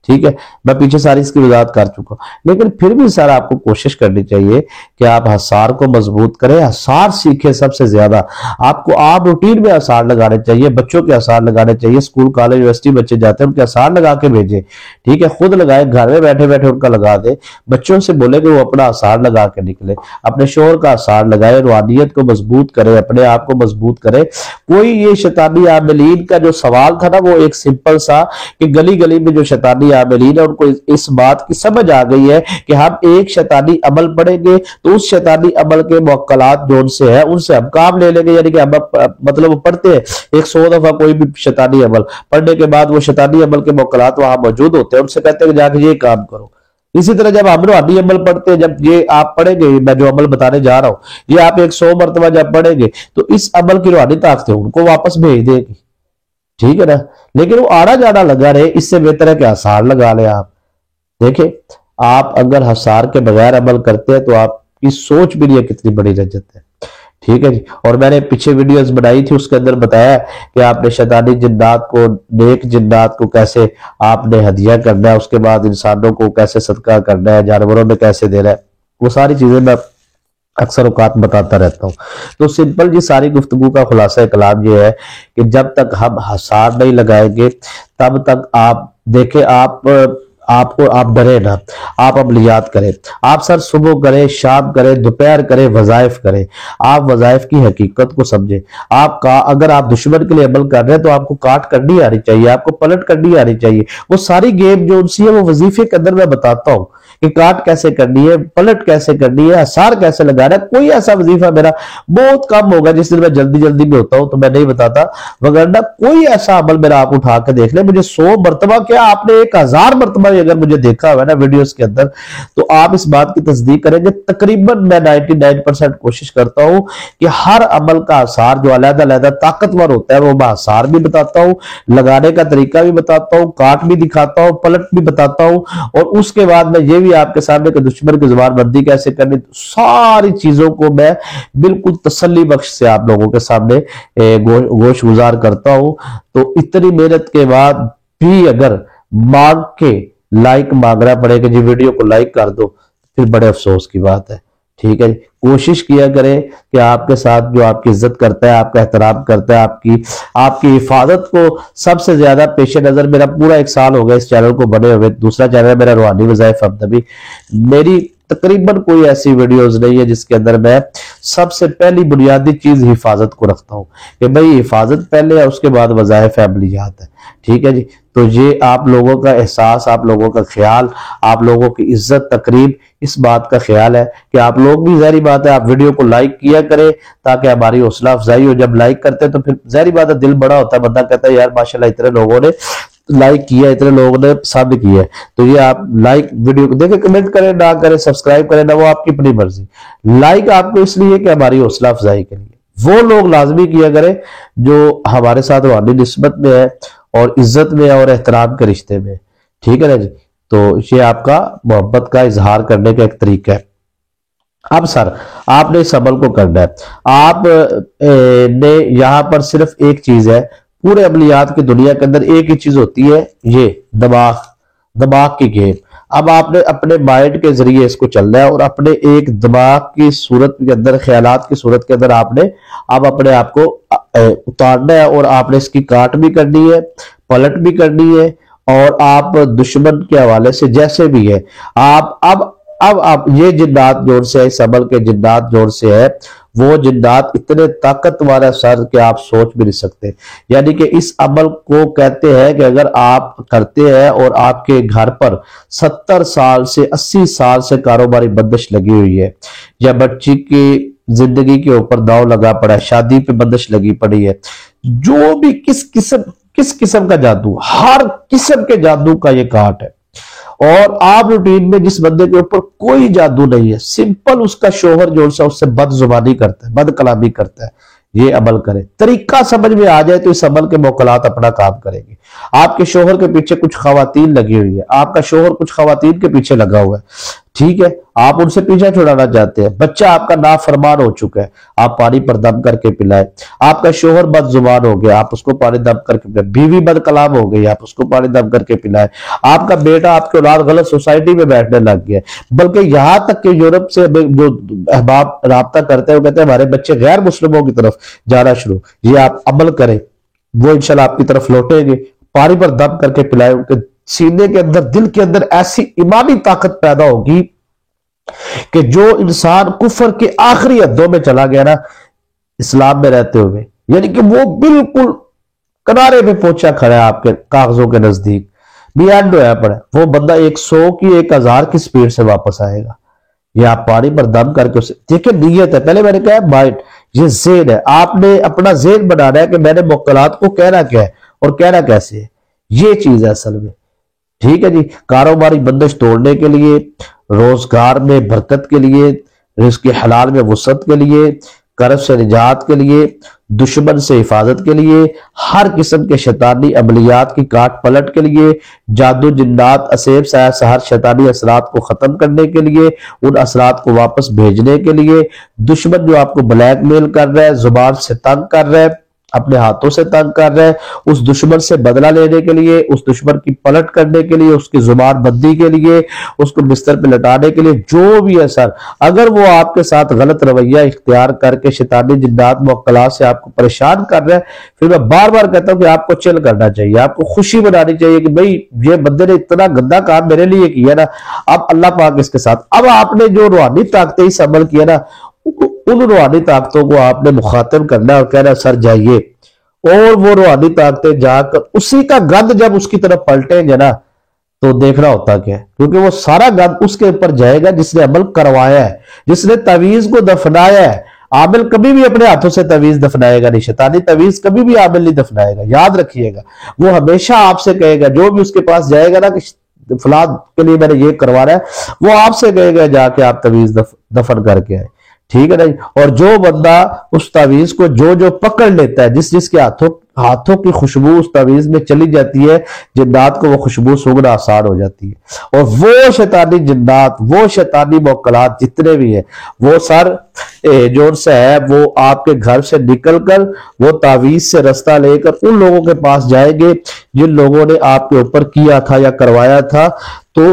ठीक है। मैं पीछे सारी इसकी वजाहत कर चुका हूं, लेकिन फिर भी सर आपको कोशिश करनी चाहिए कि आप हसार को मजबूत करें, हसार सीखें। सबसे ज्यादा आपको आप रूटीन में हसार लगाने चाहिए, बच्चों के हसार लगाने चाहिए, स्कूल कॉलेज यूनिवर्सिटी बच्चे जाते हैं उनके हसार लगा के भेजें, ठीक है। खुद लगाए, घर में बैठे बैठे उनका लगा दे, बच्चों से बोले कि वो अपना हसार लगा के निकले, अपने शोहर का हसार लगाए, रूहानियत को मजबूत करे, अपने आप को मजबूत करे। कोई ये शैतानी आमिलीन का जो सवाल था ना, वो एक सिंपल सा कि गली गली में जो शैतानी आमिलीन है उनको इस बात की समझ आ गई है कि हम एक शैतानी अमल पढ़ेंगे तो उस शैतानी अमल के मौकलात जो उनसे है उनसे हम काम ले लेंगे, यानी कि हम मतलब वो पढ़ते हैं 100 दफा कोई भी शैतानी अमल पढ़ने के बाद वो शैतानी अमल के मौकलात वहां मौजूद होते हैं, उनसे कहते हैं जाके ये काम करो। इसी तरह जब हम रूहानी अमल पढ़ते हैं, जब ये आप पढ़ेंगे, मैं जो अमल बताने जा रहा हूं ये आप 100 मरतबा जब पढ़ेंगे तो इस अमल की रूहानी ताकतें उनको वापस भेज देगी, ठीक है ना। लेकिन वो आड़ा जाड़ा लगा रहे, इससे बेहतर है कि हसार लगा ले। आप देखिए, आप अगर हसार के बगैर अमल करते हैं तो आपकी सोच भी नहीं है कितनी बड़ी रजत है, ठीक है जी। और मैंने पीछे वीडियोस बनाई थी, उसके अंदर बताया कि आपने शैतानी जिन्नात को, नेक जिन्नात को कैसे आपने हदिया करना है, उसके बाद इंसानों को कैसे सदका करना है, जानवरों में कैसे देना है, वो सारी चीजें मैं अक्सर औकात बताता रहता हूँ। तो सिंपल जी सारी गुफ्तगू का खुलासा कलाम ये है कि जब तक हम हसार नहीं लगाएंगे तब तक आप देखें, आप डरे ना, आप अमलियात करें, आप सर सुबह करें, शाम करें, दोपहर करें, वजाइफ करें, आप वजाइफ की हकीकत को समझें। आपका अगर आप दुश्मन के लिए अमल कर रहे हैं तो आपको काट करनी आनी चाहिए, आपको पलट करनी आनी चाहिए। वो सारी गेम जो उनसी है वो वजीफे के अंदर मैं बताता हूँ कि काट कैसे करनी है, पलट कैसे करनी है, असार कैसे लगाना है। कोई ऐसा वजीफा मेरा बहुत कम होगा जिस दिन मैं जल्दी जल्दी में होता हूं तो मैं नहीं बताता, वगरना कोई ऐसा अमल मेरा आप उठा के देख ले, मुझे 100 मरतबा क्या आपने 1000 मरतबा अगर मुझे देखा हुआ है ना वीडियोस के अंदर, तो आप इस बात की तस्दीक करेंगे। तकरीबन मैं 99% कोशिश करता हूं कि हर अमल का आसार जो अलग अलग ताकतवर होता है वो मैं आसार भी बताता हूं, लगाने का तरीका भी बताता हूं, काट भी दिखाता हूं, पलट भी बताता हूं, और उसके बाद मैं ये भी आपके सामने कि दुश्मन की जुबानबंदी कैसे करनी, सारी चीजों को मैं बिल्कुल तसल्ली बख्श से आप लोगों के सामने गोश गुजार करता हूं। तो इतनी मेहनत के बाद भी अगर मांग के लाइक मांगना पड़े कि जी वीडियो को लाइक कर दो, फिर बड़े अफसोस की बात है। ठीक है, कोशिश किया करें कि आपके साथ जो आपकी इज्जत करता है, आपका एहतराम करता है, आपकी हिफाजत को सबसे ज्यादा पेश नजर, मेरा पूरा 1 साल हो गया इस चैनल को बने हुए, दूसरा चैनल मेरा रूहानी वज़ाइफ अबनबी, मेरी तकरीबन कोई ऐसी वीडियोस नहीं है जिसके अंदर मैं सबसे पहली बुनियादी चीज हिफाजत को रखता हूं कि भाई हिफाजत पहले है, उसके बाद वज़ाइफ अमलियात है। ठीक है जी, तो ये आप लोगों का एहसास, आप लोगों का ख्याल, आप लोगों की इज्जत तकरीब, इस बात का ख्याल है कि आप लोग भी, ज़ाहिर बात है, आप वीडियो को लाइक किया करें ताकि हमारी हौसला अफजाई हो। जब लाइक करते हैं तो फिर ज़ाहिर बात है दिल बड़ा होता है, बंदा कहता है यार माशाल्लाह इतने लोगों ने लाइक किया, इतने लोगों ने पसंद किया है। तो ये आप लाइक वीडियो को देखें, कमेंट करें ना करें, सब्सक्राइब करें ना, वो आपकी अपनी मर्जी। लाइक आपको इसलिए कि हमारी हौसला अफजाई के लिए, वो लोग लाजमी किया करें जो हमारे साथ रूहानी निस्बत में है और इज्जत में और एहतराम के रिश्ते में। ठीक है ना जी, तो ये आपका मोहब्बत का इजहार करने का एक तरीका है। अब सर आपने इस अमल को करना है, आप ने यहां पर सिर्फ एक चीज है, पूरे अमलियात की दुनिया के अंदर एक ही चीज होती है, ये दिमाग की गेम। अब आपने अपने माइंड के जरिए इसको चलना है और अपने एक दिमाग की सूरत के अंदर, ख्यालात की सूरत के अंदर आपने अब अपने आप को उतारना है, और आपने इसकी काट भी करनी है, पलट भी करनी है, और आप दुश्मन के हवाले से जैसे भी है आप अब आप ये जिन्नात जोर से है, इस अमल के जिन्नात जोर से है, वो जिन्नात इतने ताकतवर है सर कि आप सोच भी नहीं सकते। यानी कि इस अमल को कहते हैं कि अगर आप करते हैं और आपके घर पर 70 साल से 80 साल से कारोबारी बंदिश लगी हुई है, या बच्ची की जिंदगी के ऊपर दाव लगा पड़ा है, शादी पे बंदिश लगी पड़ी है, जो भी किस किस्म का जादू, हर किस्म के जादू का ये काट है। और आप रूटीन में जिस बंदे के ऊपर कोई जादू नहीं है, सिंपल उसका शोहर जो सा उससे बदजुबानी करता है, बद कलामी करता है, ये अमल करे, तरीका समझ में आ जाए तो इस अमल के मौकलात अपना काम करेंगे। आपके शोहर के पीछे कुछ खवातीन लगी हुई है, आपका शोहर कुछ खवातीन के पीछे लगा हुआ है, ठीक है, आप उनसे पीछा छुड़ाना चाहते हैं, बच्चा आपका नाफरमान हो चुका है, आप पानी पर दम करके पिलाए, आपका शोहर बदजुबान हो गया, आप उसको पानी दम करके पिलाए, बीवी बद कलाम हो गई, आप उसको पानी दम करके पिलाए, आपका बेटा, आपके औलाद गलत सोसाइटी में बैठने लग गया, बल्कि यहां तक कि यूरोप से जो अहबाब राब्ता करते हैं वो कहते हैं हमारे बच्चे गैर मुस्लिमों की तरफ जाना शुरू, ये आप अमल करें, वो इंशाल्लाह आपकी तरफ लौटेंगे। पानी पर दम करके पिलाए, उनके सीने के अंदर, दिल के अंदर ऐसी ईमानी ताकत पैदा होगी कि जो इंसान कुफर के आखिरी हदों में चला गया ना इस्लाम में रहते हुए, यानी कि वो बिल्कुल किनारे पे पहुंचा खड़ा है आपके कागजों के नजदीक, बियॉन्ड होया पड़ा, वो बंदा 100 की 1000 की स्पीड से वापस आएगा। ये आप पानी पर दम करके उसे देखिए, नीयत है, पहले मैंने कहा माइंड, ये ज़हन है, आपने अपना ज़हन बनाना है कि मैंने मुक्कलात को कहना क्या है और कहना कैसे है, ये चीज है असल में। ठीक है जी, कारोबारी बंदिश तोड़ने के लिए, रोजगार में बरकत के लिए, रिज़्क़ हलाल में वसअत के लिए, कर्ज से निजात के लिए, दुश्मन से हिफाजत के लिए, हर किस्म के शैतानी अमलियात की काट पलट के लिए, जादू जिन्नात असेब साया सहर शैतानी असरात को खत्म करने के लिए, उन असरात को वापस भेजने के लिए, दुश्मन जो आपको ब्लैकमेल कर रहा है, जुबान से तंग कर रहा है, अपने हाथों से तंग कर रहा है, उस दुश्मन से बदला लेने के लिए, उस दुश्मन की पलट करने के लिए, उसकी जुबान बंदी के लिए, उसको बिस्तर पे लटाने के लिए, जो भी है सर, अगर वो आपके साथ गलत रवैया इख्तियार करके शैतानी जिन्नात मुअक्कलात से आपको परेशान कर रहा है, फिर मैं बार बार कहता हूं कि आपको चिल करना चाहिए, आपको खुशी बनानी चाहिए कि भाई ये बंदे ने इतना गंदा काम मेरे लिए किया ना, अब अल्लाह पाक इसके साथ। अब आपने जो रूहानी ताकतें इस अमल किया ना, उन रूहानी ताकतों को आपने मुखातिब करना और कहना सर जाइए, और वो रूहानी ताकतें जाकर उसी का गंद जब उसकी तरफ पलटेंगे ना, तो देखना होता क्या है, क्योंकि वो सारा गंद उसके ऊपर जाएगा जिसने अमल करवाया है, जिसने तवीज को दफनाया है। आमिल कभी भी अपने हाथों से तवीज दफनाएगा नहीं, शैतानी तवीज कभी भी आमिल नहीं दफनाएगा, याद रखिएगा। वो हमेशा आपसे कहेगा, जो भी उसके पास जाएगा ना कि फलां के लिए मैंने ये करवाना है, वो आपसे कहेगा जाके आप तवीज दफन करके आए, ठीक है ना। और जो बंदा उस तावीज को जो जो पकड़ लेता है, जिस जिसके हाथों की खुशबू उस तावीज में चली जाती है, जिन्नात को वो खुशबू सूंघना आसान हो जाती है। और वो शैतानी जिन्नात, वो शैतानी मोकलात जितने भी है, वो सर जोर से है, वो आपके घर से निकलकर वो तावीज से रास्ता लेकर उन लोगों के पास जाएंगे जिन लोगों ने आपके ऊपर किया था या करवाया था। तो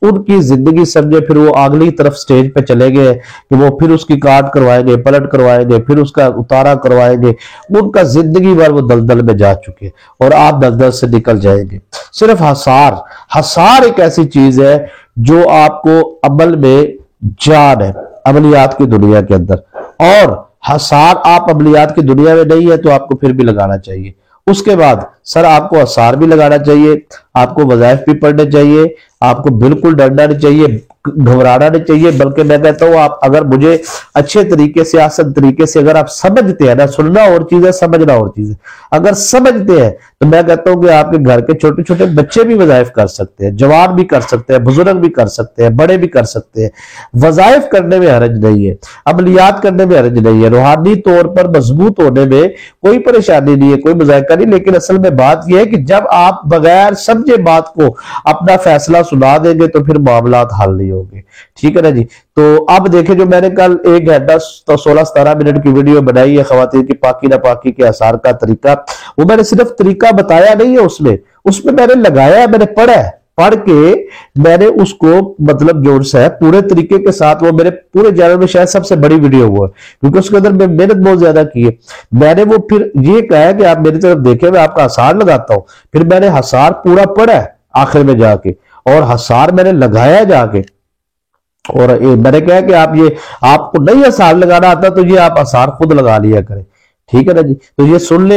उनकी जिंदगी समझे, फिर वो अगली तरफ स्टेज पे चले गए कि वो फिर उसकी काट करवाएंगे, पलट करवाएंगे, फिर उसका उतारा करवाएंगे। उनका जिंदगी भर वो दलदल में जा चुके और आप दलदल से निकल जाएंगे। सिर्फ हसार एक ऐसी चीज है जो आपको अमल में जान है, अमलियात की दुनिया के अंदर। और हसार आप अमलियात की दुनिया में नहीं है तो आपको फिर भी लगाना चाहिए। उसके बाद सर आपको असार भी लगाना चाहिए, आपको वज़ाइफ भी पढ़ने चाहिए, आपको बिल्कुल डरना नहीं चाहिए, घबराना नहीं चाहिए। बल्कि मैं कहता हूं, आप अगर मुझे अच्छे तरीके से, आसान तरीके से अगर आप समझते हैं ना, सुनना और चीज है, समझना और चीज है। अगर समझते हैं तो मैं कहता हूं कि आपके घर के छोटे छोटे बच्चे भी वज़ाइफ कर सकते हैं, जवान भी कर सकते हैं, बुजुर्ग भी कर सकते हैं, बड़े भी कर सकते हैं। वज़ाइफ करने में हरज नहीं है, अमलियात करने में हरज नहीं है, रूहानी तौर पर मजबूत होने में कोई परेशानी नहीं है, कोई मजायका नहीं। लेकिन असल में बात यह है कि जब आप बगैर समझे बात को अपना फैसला सुना देंगे तो फिर मामला हल नहीं होंगे, ठीक है ना जी। तो अब देखें, जो मैंने कल 1 घंटा तो 16-17 मिनट की वीडियो बनाई है खवातीन की पाकी ना पाकी के आसार का तरीका, वो मैंने सिर्फ तरीका बताया नहीं है, उसमें मैंने लगाया है, मैंने पढ़ा है, पढ़ के मैंने उसको मतलब जोर से है पूरे तरीके के साथ, वो मेरे पूरे चैनल में शायद सबसे बड़ी वीडियो हुआ है, क्योंकि उसके अंदर मैं मेहनत बहुत ज्यादा की है। मैंने वो फिर ये कहा है कि आप मेरी तरफ देखें, मैं आपका हसार लगाता हूं। फिर मैंने हसार पूरा पढ़ा है आखिर में जाके, और हसार मैंने लगाया जाके। और मैंने कहा कि आप ये, आपको नहीं हसार लगाना आता तो ये आप हसार खुद लगा लिया करें, ठीक है ना जी। तो ये सुन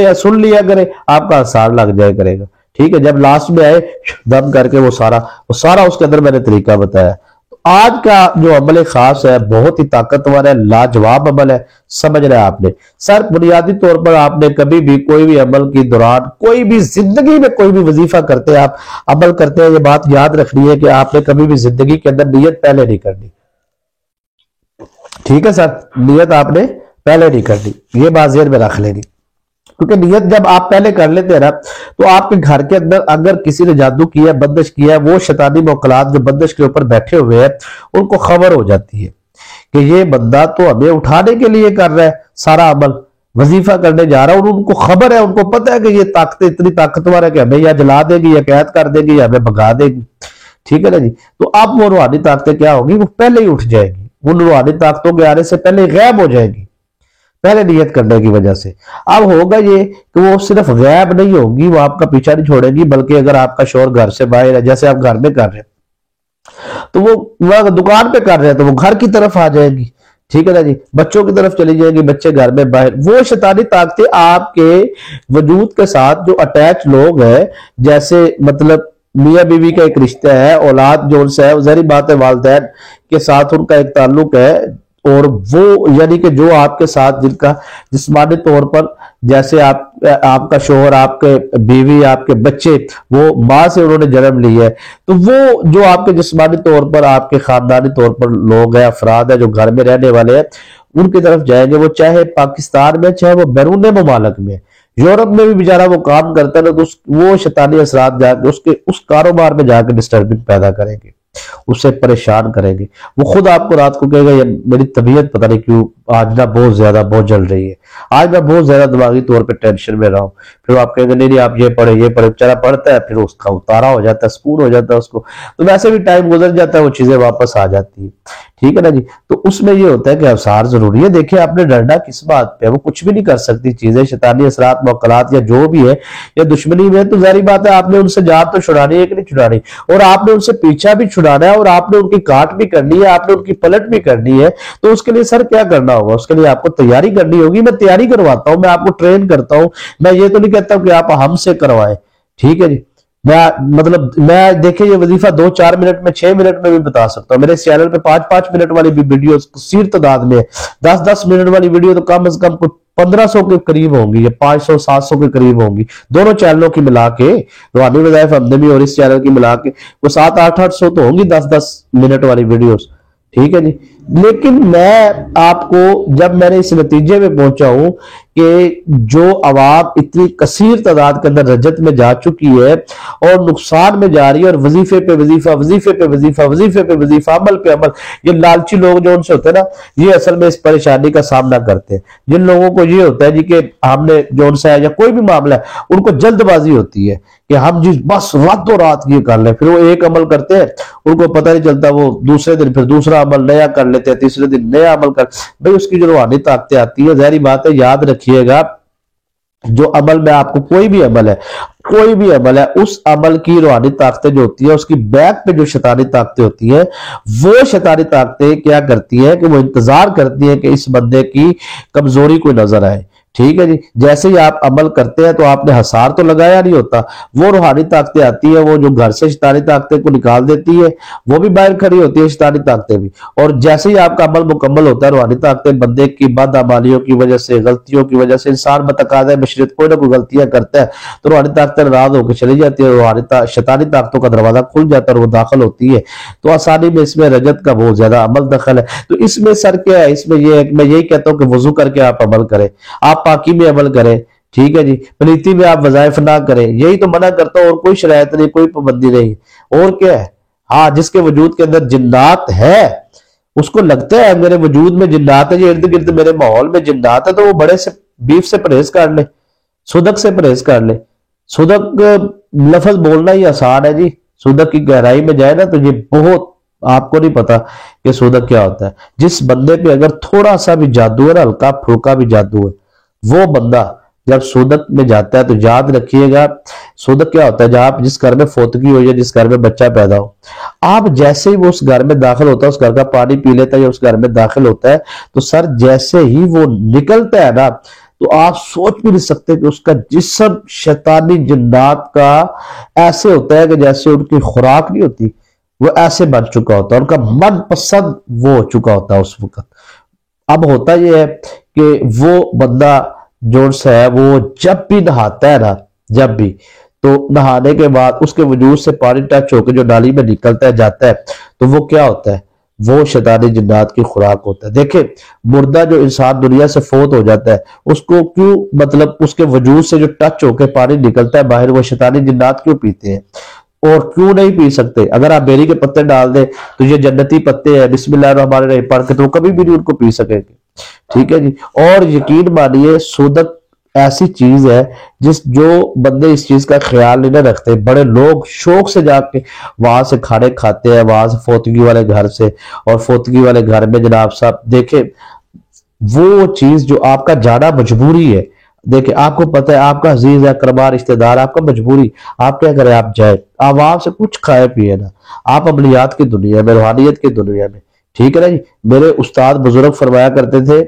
लिया करें, आपका हसार लग जाए करेगा, ठीक है। जब लास्ट में आए दम करके वो सारा उसके अंदर मैंने तरीका बताया। तो आज का जो अमल है खास है, बहुत ही ताकतवर है, लाजवाब अमल है, समझ रहे हैं आपने। सर बुनियादी तौर पर आपने कभी भी कोई भी अमल की दौरान, कोई भी जिंदगी में कोई भी वजीफा करते हैं, आप अमल करते हैं, ये बात याद रखनी है कि आपने कभी भी जिंदगी के अंदर नियत पहले नहीं करनी, ठीक है सर। नियत आपने पहले नहीं करनी, ये बात ज़हन में रख लेनी, क्योंकि नियत जब आप पहले कर लेते हैं ना, तो आपके घर के अंदर अगर किसी ने जादू किया, बंदिश किया, वो शैतानी मोकलात जो बंदिश के ऊपर बैठे हुए हैं, उनको खबर हो जाती है कि ये बंदा तो हमें उठाने के लिए कर रहा है, सारा अमल वजीफा करने जा रहा है। और उनको खबर है, उनको पता है कि ये ताकत इतनी ताकतवर है कि हमें या जला देगी, या कैद कर देगी, या हमें भगा देगी, ठीक है ना जी। तो अब वो रूहानी ताकतें क्या होगी, वो पहले ही उठ जाएगी, उन रूहानी ताकतों के आने से पहले गैब हो जाएगी, पहले नियत करने की वजह से। अब होगा ये कि वो सिर्फ गैब नहीं होगी, वो आपका पीछा नहीं छोड़ेगी, बल्कि अगर आपका शोर घर से बाहर है, जैसे आप घर में कर रहे हैं, तो वो दुकान पे कर रहे हैं तो वो घर की तरफ आ जाएगी, ठीक है ना जी। बच्चों की तरफ चली जाएगी, बच्चे घर में बाहर। वो शैतानी ताकतें आपके वजूद के साथ जो अटैच लोग हैं, जैसे मतलब मियाँ बीवी का एक रिश्ता है, औलाद जोर से है, जहरी बात है, वालिदैन के साथ उनका एक ताल्लुक है। और वो यानी कि जो आपके साथ जिनका जिस्मानी तौर पर, जैसे आपका शोहर, आपके बीवी, आपके बच्चे, वो माँ से उन्होंने जन्म लिया है, तो वो जो आपके जिस्मानी तौर पर, आपके खानदानी तौर पर लोग हैं, अफराद है जो घर में रहने वाले हैं, उनकी तरफ जाएंगे। वो चाहे पाकिस्तान में, चाहे वो बैरून ममालक में, यूरोप में भी बेचारा वो काम करता है ना, तो वो शैतानी असरात जाके उसके उस कारोबार में जाकर डिस्टर्बिंग पैदा करेंगे, उससे परेशान करेंगे। वो खुद आपको रात को कहेगा, ये मेरी तबीयत पता नहीं क्यों आज ना बहुत जल रही है, आज मैं बहुत ज्यादा दिमागी तौर पे टेंशन में रहा हूं। फिर आप कहेंगे नहीं आप ये पढ़े बेचारा पढ़ता है, फिर उसका उतारा हो जाता है, सुकून हो जाता है उसको, तो वैसे भी टाइम गुजर जाता है, वो चीजें वापस आ जाती है, ठीक है ना जी। तो उसमें ये होता है कि अवसार जरूरी है। देखिए आपने डरना किस बात पे, वो कुछ भी नहीं कर सकती चीजें, शैतानी असरात मौकलात या जो भी है, या दुश्मनी में, तो जारी बात है आपने उनसे जान तो छुड़ानी है कि नहीं छुड़ानी, और आपने उनसे पीछा भी छुड़ाना है, और आपने उनकी काट भी करनी है, आपने उनकी पलट भी करनी है। तो उसके लिए सर क्या करना होगा, उसके लिए आपको तैयारी करनी होगी। मैं तैयारी करवाता हूं, मैं आपको ट्रेन करता हूं, मैं ये तो नहीं कहता हूं कि आप हमसे करवाएं, ठीक है जी। मैं देखिए ये वजीफा 2-4 मिनट में 6 मिनट में भी बता सकता हूँ। मेरे इस चैनल पे 5-5 मिनट वाली भी वीडियो सीर तादाद में है। 10-10 मिनट वाली वीडियो तो कम से कम कुछ 1500 के करीब होंगी या 500-700 के करीब होंगी, दोनों चैनलों की मिला के, रूहानी वज़ाइफ हमदमी और इस चैनल की मिला के वो 700-800 तो होंगी 10-10 मिनट वाली वीडियोस। ठीक है जी। लेकिन मैं आपको, जब मैंने इस नतीजे में पहुंचा हूं कि जो अवाम इतनी कसीर तादाद के अंदर रजत में जा चुकी है और नुकसान में जा रही है, और वजीफे पे वजीफा, वजीफे पे वजीफा, वजीफे पे वजीफा, अमल पे अमल, ये लालची लोग जो उनसे होते हैं ना, ये असल में इस परेशानी का सामना करते हैं। जिन लोगों को ये होता है जी कि हमने जो उनसे या कोई भी मामला है, उनको जल्दबाजी होती है कि हम जी बस रातों रात ये कर लें, फिर वो एक अमल करते हैं, उनको पता नहीं चलता, वो दूसरे दिन फिर दूसरा अमल नया कर लेते हैं, तीसरे दिन नया अमल कर, भाई उसकी जो रूहानी ताकतें आती है, ज़ाहिर बात है, याद रखिएगा, जो अमल में आपको कोई भी अमल है, कोई भी अमल है, उस अमल की रूहानी ताकतें जो होती है, उसकी बैक पे जो शैतानी ताकतें होती है, वो शैतानी ताकतें क्या करती है कि वो इंतजार करती है कि इस बंदे की कमजोरी कोई नजर आए। ठीक है जी। जैसे ही आप अमल करते हैं तो आपने हसार तो लगाया नहीं होता, वो रूहानी ताकतें आती है, वो जो घर से शैतानी ताकतें को निकाल देती है, वो भी बाहर खड़ी होती है शैतानी ताकतें भी। और जैसे ही आपका अमल मुकम्मल होता है, रूहानी ताकतें बंदे की बदअमालियों की वजह से, गलतियों की वजह से, इंसान बतकाज़ा बशरियत कोई ना कोई गलतियां करता है, तो रूहानी ताकतें नाराज होकर चली जाती है, रूहानी शैतानी ताकतों का दरवाजा खुल जाता है और वो दाखिल होती है। तो आसानी में इसमें रजत का बहुत ज्यादा अमल दखल है। तो इसमें सर क्या है, इसमें ये मैं यही कहता हूँ कि वजू करके आप अमल करें, आप पाकी में अमल करें। ठीक है जी। पलीती में आप वज़ाइफ ना करें, यही तो मना करता हूं, और कोई शरायत नहीं, कोई पाबंदी नहीं। और क्या है, हाँ, जिसके वजूद के अंदर जिन्नात है, उसको लगता है मेरे वजूद में जिन्नात है, ये इर्द गिर्द मेरे माहौल में जिन्नात है, तो वो बड़े से बीफ से परहेज कर ले, सुदक से परहेज कर ले। सुदक लफ्ज बोलना ही आसान है जी, सुदक की गहराई में जाए ना तो ये बहुत, आपको नहीं पता कि सुदक क्या होता है। जिस बंदे पे अगर थोड़ा सा भी जादू है ना, हल्का फुल्का भी जादू है, वो बंदा जब सूदक में जाता है तो याद रखिएगा, सूदक क्या होता है, जहां जिस घर में फोतगी हो या जिस घर में बच्चा पैदा हो, आप जैसे ही वो उस घर में दाखिल होता है, उस घर का पानी पी लेता है या उस घर में दाखिल होता है, तो सर जैसे ही वो निकलता है ना, तो आप सोच भी नहीं सकते कि उसका जिस्म शैतानी जिन्नात का ऐसे होता है कि जैसे उनकी खुराक नहीं होती, वो ऐसे बन चुका होता है, उनका मनपसंद वो हो चुका होता है उस वक्त। अब होता यह है कि वो बंदा जो है वो जब भी नहाता है ना, जब भी, तो नहाने के बाद उसके वजूद से पानी टच होकर जो नाली में निकलता है जाता है, तो वो क्या होता है, वो शैतानी जिन्नात की खुराक होता है। देखिए, मुर्दा जो इंसान दुनिया से फोत हो जाता है, उसको क्यों, मतलब उसके वजूद से जो टच होकर पानी निकलता है बाहर, वो शैतानी जिन्नात क्यों पीते हैं और क्यों नहीं पी सकते? अगर आप बेरी के पत्ते डाल दें तो ये जन्नती पत्ते हैं, बिस्मिल्लाहिर्रहमानिर्रहीम पढ़ के, तो कभी भी नहीं उनको पी सकेंगे। ठीक है जी। और यकीन मानिए, सूदक ऐसी चीज है जो बंदे इस चीज का ख्याल नहीं रखते, बड़े लोग शौक से जाके वहां से खाने खाते हैं, वहां से फोतगी वाले घर से, और फोतगी वाले घर में जनाब साहब देखे, वो चीज जो आपका जाना मजबूरी है, देखिए आपको पता है, आपका अजीज है, करबा रिश्तेदार, आपका मजबूरी, आप क्या करें, आप जाए, आप वहां से कुछ खाए पिए ना, आप अमलियात की दुनिया में, रूहानियत की दुनिया में। ठीक है ना जी। मेरे उस्ताद बुजुर्ग फरमाया करते थे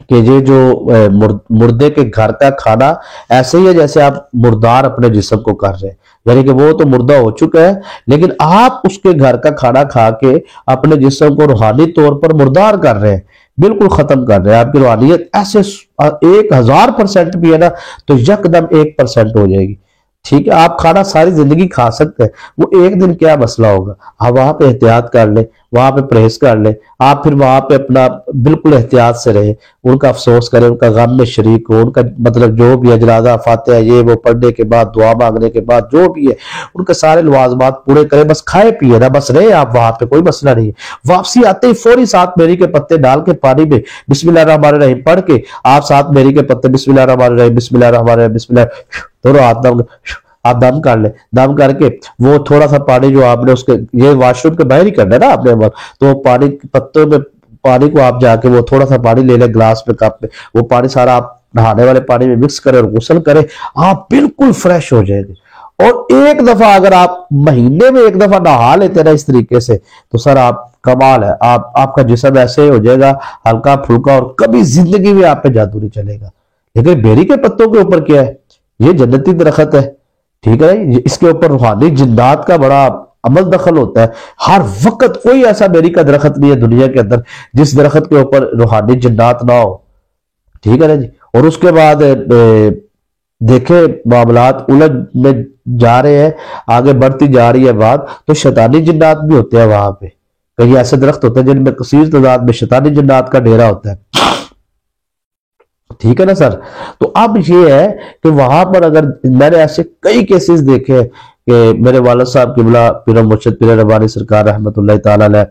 कि ये जो मुर्दे के घर का खाना ऐसे ही है जैसे आप मुर्दार अपने जिस्म को कर रहे हैं, यानी कि वो तो मुर्दा हो चुका है, लेकिन आप उसके घर का खाना खा के अपने जिस्म को रूहानी तौर पर मुर्दार कर रहे हैं, बिल्कुल खत्म कर रहे हैं। आपकी रूहानियत ऐसे 1000% भी है ना, तो यकदम 1% हो जाएगी। ठीक है, आप खाना सारी जिंदगी खा सकते हैं, वो एक दिन क्या मसला होगा। आप वहां पे एहतियात कर ले, वहां पे परहेज कर ले, आप फिर वहां पे अपना बिल्कुल एहतियात से रहे, उनका अफसोस करें, उनका गम में शरीक हो, उनका मतलब जो भी है जनाजा फातिहा ये वो पढ़ने के बाद, दुआ मांगने के बाद, जो भी है उनके सारे लवाजमात पूरे करें, बस खाए पिए ना, बस रहे आप वहां पे, कोई मसला नहीं है। वापसी आते ही फौरी 7 मेरी के पत्ते डाल के पानी में बिस्मिल्लाहिर्रहमानिर्रहीम पढ़ के, आप 7 मेरी के पत्ते बिस्मिल्लाहिर्रहमानिर्रहीम बिस्मिल्लाहिर्रहमानिर्रहीम बिस्मिल्लाह, दोनों हाथ दम, आप दम कर ले, दम करके वो थोड़ा सा पानी जो आपने उसके, ये वॉशरूम के बाहर ही करना है ना आपने, तो पानी पत्तों में, पानी को आप जाके वो थोड़ा सा पानी ले लें ग्लास में, कप में, वो पानी सारा आप नहाने वाले पानी में मिक्स करें और गुस्ल करें, आप बिल्कुल फ्रेश हो जाएंगे। और एक दफा अगर आप महीने में एक दफा नहा लेते ना इस तरीके से, तो सर आप कमाल है, आपका जिस्म ऐसे हो जाएगा हल्का फुल्का, और कभी जिंदगी में आप पे जादू नहीं चलेगा। लेकिन बेरी के पत्तों के ऊपर क्या है, ये जन्नती दरख्त है, ठीक है ना। इसके ऊपर रूहानी जिन्नात का बड़ा अमल दखल होता है। हर वक्त कोई ऐसा बेरी का दरख्त नहीं है दुनिया के अंदर जिस दरख्त के ऊपर रूहानी जिन्नात ना हो। ठीक है ना जी। और उसके बाद देखे मामलात उलझ में जा रहे हैं, आगे बढ़ती जा रही है बात, तो शैतानी जिन्नात भी होते हैं वहां पे। कई ऐसे दरख्त होते हैं जिनमें कसीर तादाद में शैतानी जिन्नात का डेरा होता है। ठीक है ना सर। तो अब ये है कि वहां पर अगर मैंने ऐसे कई केसेस देखे हैं कि मेरे वालिद साहब किबला पीर मुर्शिद पीर रब्बानी सरकार रहमतुल्लाह ताला अलैह,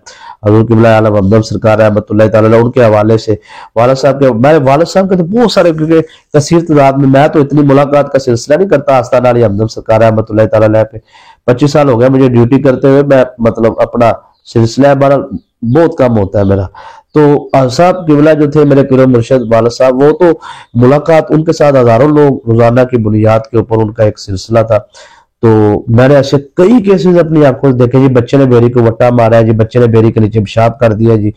हजूर किबला आलम अमदम सरकार रहमतुल्लाह ताला अलैह, उनके हवाले से वालिद साहब के, मेरे वालिद साहब के तो बहुत सारे, क्योंकि कसीर तादाद में, मैं तो इतनी मुलाकात का सिलसिला नहीं करता आस्ताना अली अमदम सरकार रहमतुल्लाह ताला अलैह पे। 25 साल हो गया मुझे ड्यूटी करते हुए, मैं मतलब अपना सिलसिला हमारा बहुत कम होता है मेरा। तो साहब किबला जो थे मेरे पीर मुर्शिद वालिद साहब, वो तो मुलाकात उनके साथ हजारों लोग रोजाना की बुनियाद के ऊपर उनका एक सिलसिला था। तो मैंने ऐसे कई केसेस अपनी आंखों से देखे जी। बच्चे ने बेरी को वट्टा मारा है जी, बच्चे ने बेरी के नीचे पेशाब कर दिया जी।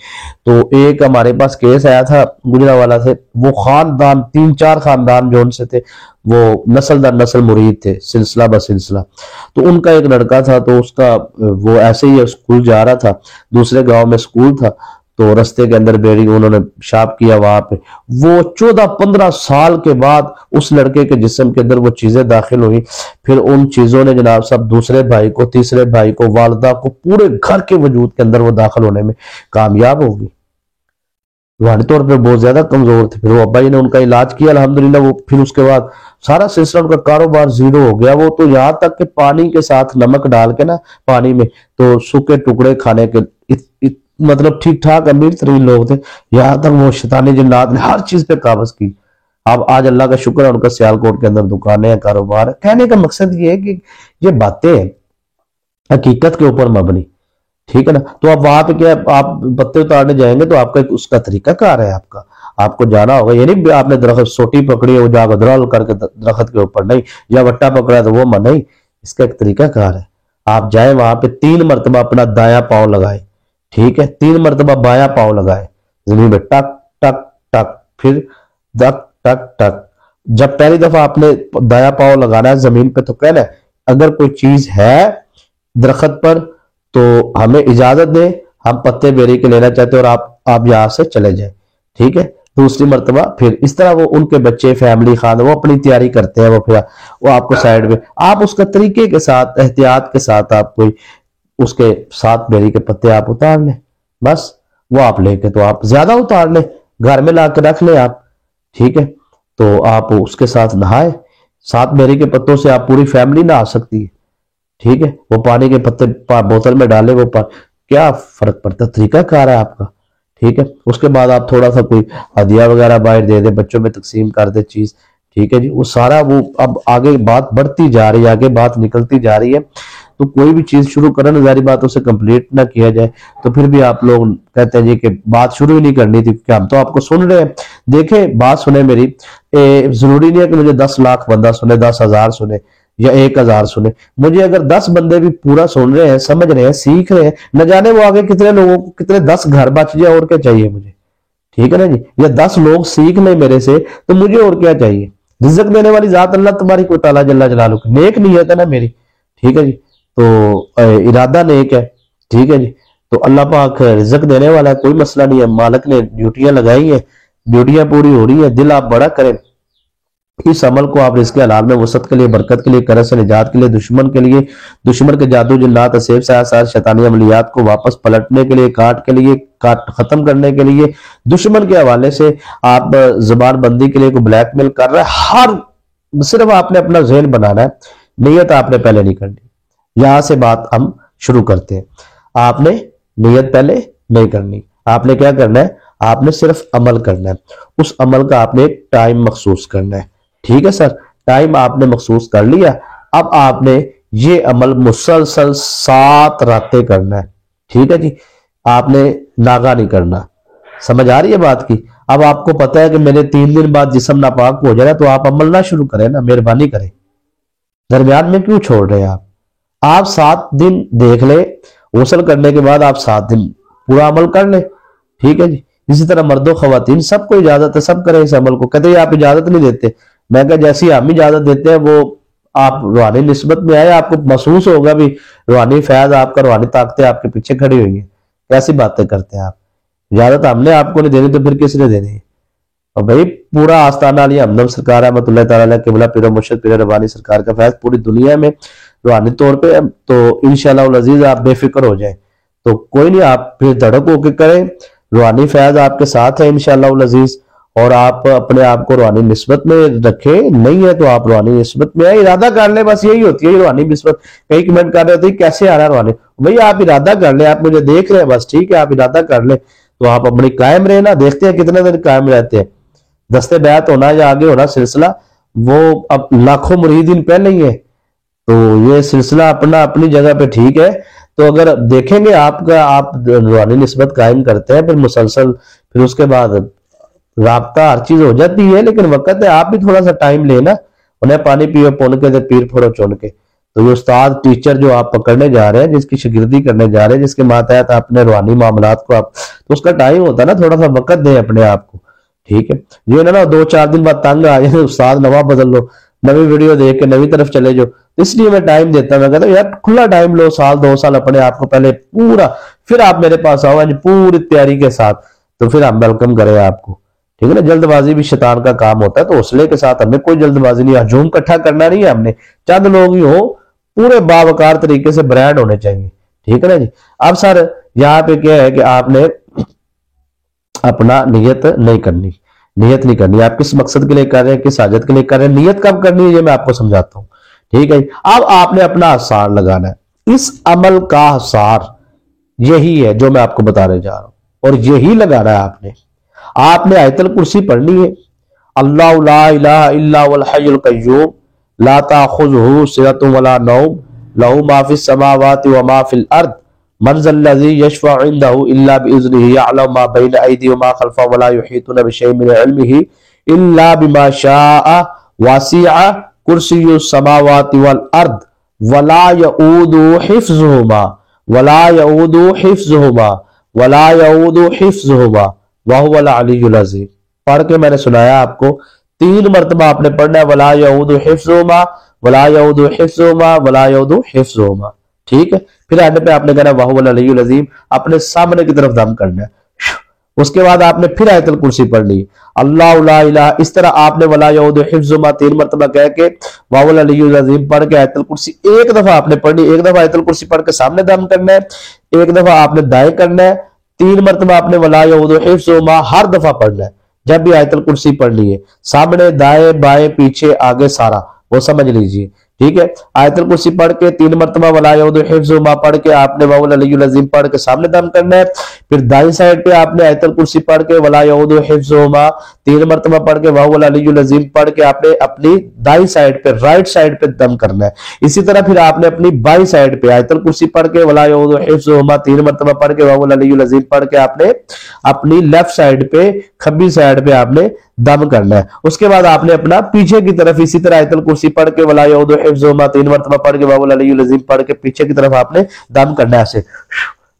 तो एक हमारे पास केस आया था गुजरावाला से, वो खानदान 3-4 खानदान जो उनसे थे वो नस्ल दर नस्ल मुरीद थे, सिलसिला ब सिलसिला। तो उनका एक लड़का था, तो उसका वो ऐसे ही स्कूल जा रहा था, दूसरे गांव में स्कूल था, तो रास्ते के अंदर बेरी उन्होंने पेशाब किया वहां पे। वो 14-15 साल के बाद उस लड़के के जिस्म के अंदर वो चीजें दाखिल हुई। फिर उन चीजों ने जनाब साहब दूसरे भाई को, तीसरे भाई को, वालदा को, पूरे घर के वजूद के अंदर वो दाखिल होने में कामयाब होगी। रूहानी तौर पर बहुत ज्यादा कमजोर थे। फिर वो अब्बा जी ने उनका इलाज किया अल्हम्दुलिल्लाह। वो फिर उसके बाद सारा सिलसिला उनका कारोबार जीरो हो गया। वो तो यहाँ तक कि पानी के साथ नमक डाल के ना पानी में, तो सूखे टुकड़े खाने के मतलब ठीक ठाक अमीर तरीन लोग थे। यहाँ तक वो शैतानी जिन्नात ने हर चीज पे काबज की। अब आज अल्लाह का शुक्र है उनका सियालकोट के अंदर दुकानें हैं, कारोबार है। कहने का मकसद ये है कि ये बातें हकीकत के ऊपर मबनी। ठीक है ना। तो अब वहां पे क्या है, आप पत्ते उतारने जाएंगे तो आपका उसका तरीका कार है, आपको जाना होगा। ये नहीं आपने दरख्त सोटी पकड़ी है वो जाकर द्रल करके दरख्त के ऊपर नहीं, या वट्टा पकड़ा है तो वो नहीं। इसका एक तरीका कार है। आप जाए वहां पे 3 मरतबा अपना दाया पांव लगाए, ठीक है, 3 मरतबा बाया पांव लगाए जमीन में, टक टक टक, फिर टक टक टक। जब पहली दफा आपने दाया पांव लगाना है जमीन पे, तो कहना है अगर कोई चीज है दरख्त पर तो हमें इजाजत दें, हम पत्ते बेरी के लेना चाहते हैं और आप यहां से चले जाए। ठीक है। दूसरी मरतबा फिर इस तरह वो उनके बच्चे, फैमिली, खान, वो अपनी तैयारी करते हैं, वो आपको साइड में, आप उसका तरीके के साथ, एहतियात के साथ, आप कोई उसके 7 बेरी के पत्ते आप उतार लें, बस। वो आप लेके तो आप ज्यादा उतार लें, घर में ला के रख लें आप। ठीक है। तो आप उसके साथ नहाए। 7 बेरी के पत्तों से आप पूरी फैमिली नहा सकती है। ठीक है। वो पानी के पत्ते बोतल में डाले, वो क्या फर्क पड़ता, तरीका कार है आपका। ठीक है। उसके बाद आप थोड़ा सा कोई हदिया वगैरह बाहर दे दे, बच्चों में तकसीम कर दे चीज। ठीक है जी। वो सारा वो अब आगे बात बढ़ती जा रही है, आगे बात निकलती जा रही है। तो कोई भी चीज शुरू करें ना, जारी बात उसे कंप्लीट ना किया जाए तो फिर भी आप लोग कहते हैं जी कि बात शुरू ही नहीं करनी थी, क्योंकि हम तो आपको सुन रहे हैं। देखे, बात सुने मेरी, जरूरी नहीं है कि मुझे 10 लाख बंदा सुने, 10,000 सुने या 1,000 सुने। मुझे अगर 10 बंदे भी पूरा सुन रहे हैं, समझ रहे हैं, सीख रहे हैं, न जाने वो आगे कितने लोगों को, कितने 10 घर बच जाए, और क्या चाहिए मुझे। ठीक है ना जी। या 10 लोग सीख लें मेरे से तो मुझे और क्या चाहिए। रिज़्क देने वाली जात अल्लाह तबारक व तआला जल्ला जलालुहु, नेक नीयत है ना मेरी। ठीक है जी। तो इरादा नेक है। ठीक है जी। तो अल्लाह पाक रिज़्क देने वाला है, कोई मसला नहीं है। मालिक ने ड्यूटियां लगाई है, ड्यूटियां पूरी हो रही है। दिल आप बड़ा करें, इस अमल को आप रिज़्क़ हलाल में वसत के लिए, बरकत के लिए, कर्ज से निजात के लिए, दुश्मन के लिए, दुश्मन के जादू जिन्नात असेब साथ शैतानी अमलियात को वापस पलटने के लिए, काट खत्म करने के लिए, दुश्मन के हवाले से आप जुबान बंदी के लिए को ब्लैकमेल कर रहा है। हर सिर्फ आपने अपना ज़हन बनाना है, नीयत आपने पहले नहीं करनी। यहां से बात हम शुरू करते हैं। आपने नीयत पहले नहीं करनी, आपने क्या करना है, आपने सिर्फ अमल करना है। उस अमल का आपने एक टाइम मखसूस करना है। ठीक है सर। टाइम आपने मखसूस कर लिया। अब आपने ये अमल मुसलसल 7 रातें करना है। ठीक है जी। आपने नागा नहीं करना। समझ आ रही है बात की। अब आपको पता है कि मेरे 3 दिन बाद जिस्म नापाक हो जाए, तो आप अमल ना शुरू करें ना, मेहरबानी करें। दरमियान में क्यों छोड़ रहे हैं आप 7 दिन देख ले, गौसल करने के बाद आप 7 दिन पूरा अमल कर ले। ठीक है जी। इसी तरह मर्दों खवातीन सबको इजाजत है, सब करें इस अमल को। कहते हैं आप इजाजत नहीं देते। मैं क्या, जैसी हम इजाजत देते हैं वो आप रूहानी निस्बत में आए, आपको महसूस होगा भी रूहानी फैज आपका, रूहानी ताकतें आपके पीछे खड़ी हुई हैं। कैसी बातें करते हैं आप। इजाजत हमने आपको नहीं देनी तो फिर किसने देनी है। और भाई पूरा आस्थाना अली हमदम सरकार रहमतुल्लाह तआला अलैह किबला पीर मुर्शिद पीर रब्बानी सरकार का फैज पूरी दुनिया में रूहानी तौर पे, तो इंशाअल्लाह अजीज आप बेफिक्र हो जाए। तो कोई नहीं, आप फिर धड़क होकर करें, रूहानी फैज आपके साथ है इंशाअल्लाह अजीज। और आप अपने आप को रूहानी निस्बत में रखें, नहीं है तो आप रूहानी निस्बत में है, इरादा कर ले, बस यही होती है रूहानी निस्बत। कई कमेंट कर रहे होते हैं कैसे आ रहा है रूहानी, भाई आप इरादा कर ले, आप मुझे देख रहे हैं बस, ठीक है, आप इरादा कर ले तो आप अपनी कायम रहे ना। देखते हैं कितने दिन कायम रहते हैं। दस्ते बैत होना या आगे होना सिलसिला वो अब लाखों मुरीदीन पहले ही है, तो ये सिलसिला अपना अपनी जगह पे ठीक है। तो अगर देखेंगे आपका, आप रूहानी निस्बत कायम करते हैं फिर मुसलसल, फिर उसके बाद राब्ता हर चीज हो जाती है, लेकिन वक्त है आप भी थोड़ा सा टाइम लेना। उन्हें पानी पियो पुन के, पीर फोड़ो चुन के। तो ये उस्ताद टीचर जो आप पकड़ने जा रहे हैं, जिसकी शागिर्दी करने जा रहे हैं, जिसके मातहत अपने रूहानी मामलात को आप, तो उसका टाइम होता है ना, थोड़ा सा वक्त दें अपने आप को, ठीक है। ये ना 2-4 दिन बाद तंग आ जाए उस्ताद नवा बदल लो, नवी वीडियो देख के नवी तरफ चले जाओ, इसलिए मैं टाइम देता हूं। मैं कहता हूं यार खुला टाइम लो, 1-2 साल अपने आप को पहले पूरा, फिर आप मेरे पास आओ पूरी तैयारी के साथ, तो फिर हम वेलकम करें आपको, ठीक है ना। जल्दबाजी भी शैतान का काम होता है, तो हौसले के साथ, हमें कोई जल्दबाजी नहीं, हजूम इकट्ठा करना नहीं है हमने, चंद लोग ही हो, पूरे बावकार तरीके से ब्रांड होने चाहिए, ठीक है ना जी। अब सर यहाँ पे क्या है कि आपने अपना नियत नहीं करनी, नियत नहीं करनी, आप किस मकसद के लिए कर रहे हैं, किस हाजत के लिए कर रहे हैं, नियत कब करनी है ये मैं आपको समझाता हूं, ठीक है। अब आपने अपना आसार लगाना है, इस अमल का आसार यही है जो मैं आपको बताने जा रहा हूं, और यही लगाना है आपने। आपने आयतल कुर्सी पढ़नी है, अल्लाह ला इलाहा इल्ला हुवल हय्युल कय्यूम ला ताखुज़ुहु सिनतुन वला नौम लहू मा फिस समावाति व मा फिल अर्द मन ज़ल्लज़ी यशफ़अु इंदहु इल्ला बिइज़्निही यअलमु मा बैन अयदीहिम व मा खल्फ़हुम व ला युहीतूना बिशैइन मिन इल्मिही इल्ला बिमा शाअ वसिअ कुर्सियुस समावाति वल अर्द वला यऊदु हिफ्ज़ुहुमा वला यऊदु हिफ्ज़ुहुमा वला यऊदु हिफ्ज़ुहुमा व हुवल अलियुल अज़ीम। पढ़ के मैंने सुनाया आपको, 3 मरतबा आपने पढ़ना है, वला यऊदु हिफ्ज़ुहुमा वला यऊदु हिफ्ज़ुहुमा वला यऊदु हिफ्ज़ुहुमा, ठीक है। फिर एंड पे आपने कहना वह हुवल अलियुल अज़ीम, अपने सामने की तरफ दम करना है। उसके बाद आपने फिर आयतुल कुर्सी पढ़नी, अल्लाह ला इलाहा, इस तरह आपने वला यऊदु हिफ्ज़ुहुमा 3 मरतबा कह के वह हुवल अलियुल अज़ीम पढ़ के आयतुल कुर्सी एक दफा आपने पढ़नी, एक दफा आयतुल कुर्सी पढ़ के सामने दम करना है, एक दफा आपने दाएं करना है, 3 मरतबा आपने वला यऊदु हिफ्ज़ुहुमा हर दफा पढ़ना है। जब भी आयतुल कुर्सी पढ़नी है, सामने दाएं बाएं पीछे आगे सारा वो समझ लीजिए, ठीक है। आयतुल कुर्सी पढ़ के 3 मरतबा वला यऊदु हिफ्ज़ुहुमा पढ़ के आपने वहुवल अलियुल अज़ीम पढ़ के सामने दम करना है। फिर दाईं साइड पे आपने आयतुल कुर्सी पढ़ के वला यऊदु हिफ्ज़ुहुमा 3 मरतबा पढ़ के वहुवल अलियुल अज़ीम पढ़ के आपने अपनी दाईं साइड पे, राइट साइड पे दम करना है। इसी तरह फिर आपने अपनी बाईं साइड पे आयतुल कुर्सी पढ़ के वला यऊदु हिफ्ज़ुहुमा 3 मरतबा पढ़ के वहुवल अलियुल अज़ीम पढ़ के आपने अपनी लेफ्ट साइड पे, खब्बी साइड पे आपने दम करना है। उसके बाद आपने अपना पीछे की तरफ इसी तरह आयतुल कुर्सी पढ़ के वला यऊदु हिफ्ज़ुहुमा 3 मरतबा पढ़ के वहुवल अलियुल अज़ीम पढ़ के पीछे की तरफ आपने दम करना है। ऐसे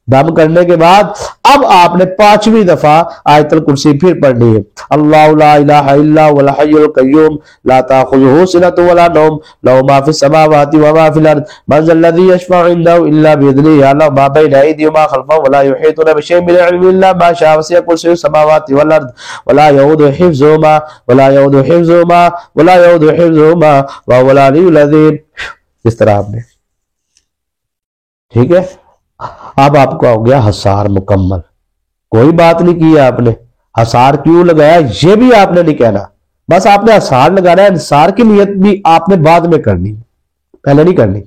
दम करने के बाद अब आपने 5वीं दफा आयतुल कुर्सी फिर पढ़नी है, अल्लाह ला इलाहा इल्ला हुवल हय्युल कय्यूम ला ताखुज़ुहु सिनतुन वला नौम लहू मा फिस समावाति व मा फिल अर्द मन ज़ल्लज़ी यशफ़अु इंदहु इल्ला बिइज़्निही यअलमु मा बैन अयदीहिम व मा खल्फ़हुम व ला युहीतूना बिशैइन मिन इल्मिही इल्ला मा शाअ वसिअ कुर्सियुहु समावाति वल अर्द वला यऊदु हिफ्ज़ुहुमा वला यऊदु हिफ्ज़ुहुमा वला यऊदु हिफ्ज़ुहुमा व हुवल अलियुल अज़ीम। इस तरह आपने, ठीक है। अब आपका हो गया हसार मुकम्मल, कोई बात नहीं की आपने, हसार क्यों लगाया ये भी आपने नहीं कहना, बस आपने हसार लगाना है। हसार की नियत भी आपने बाद में करनी, पहले नहीं करनी।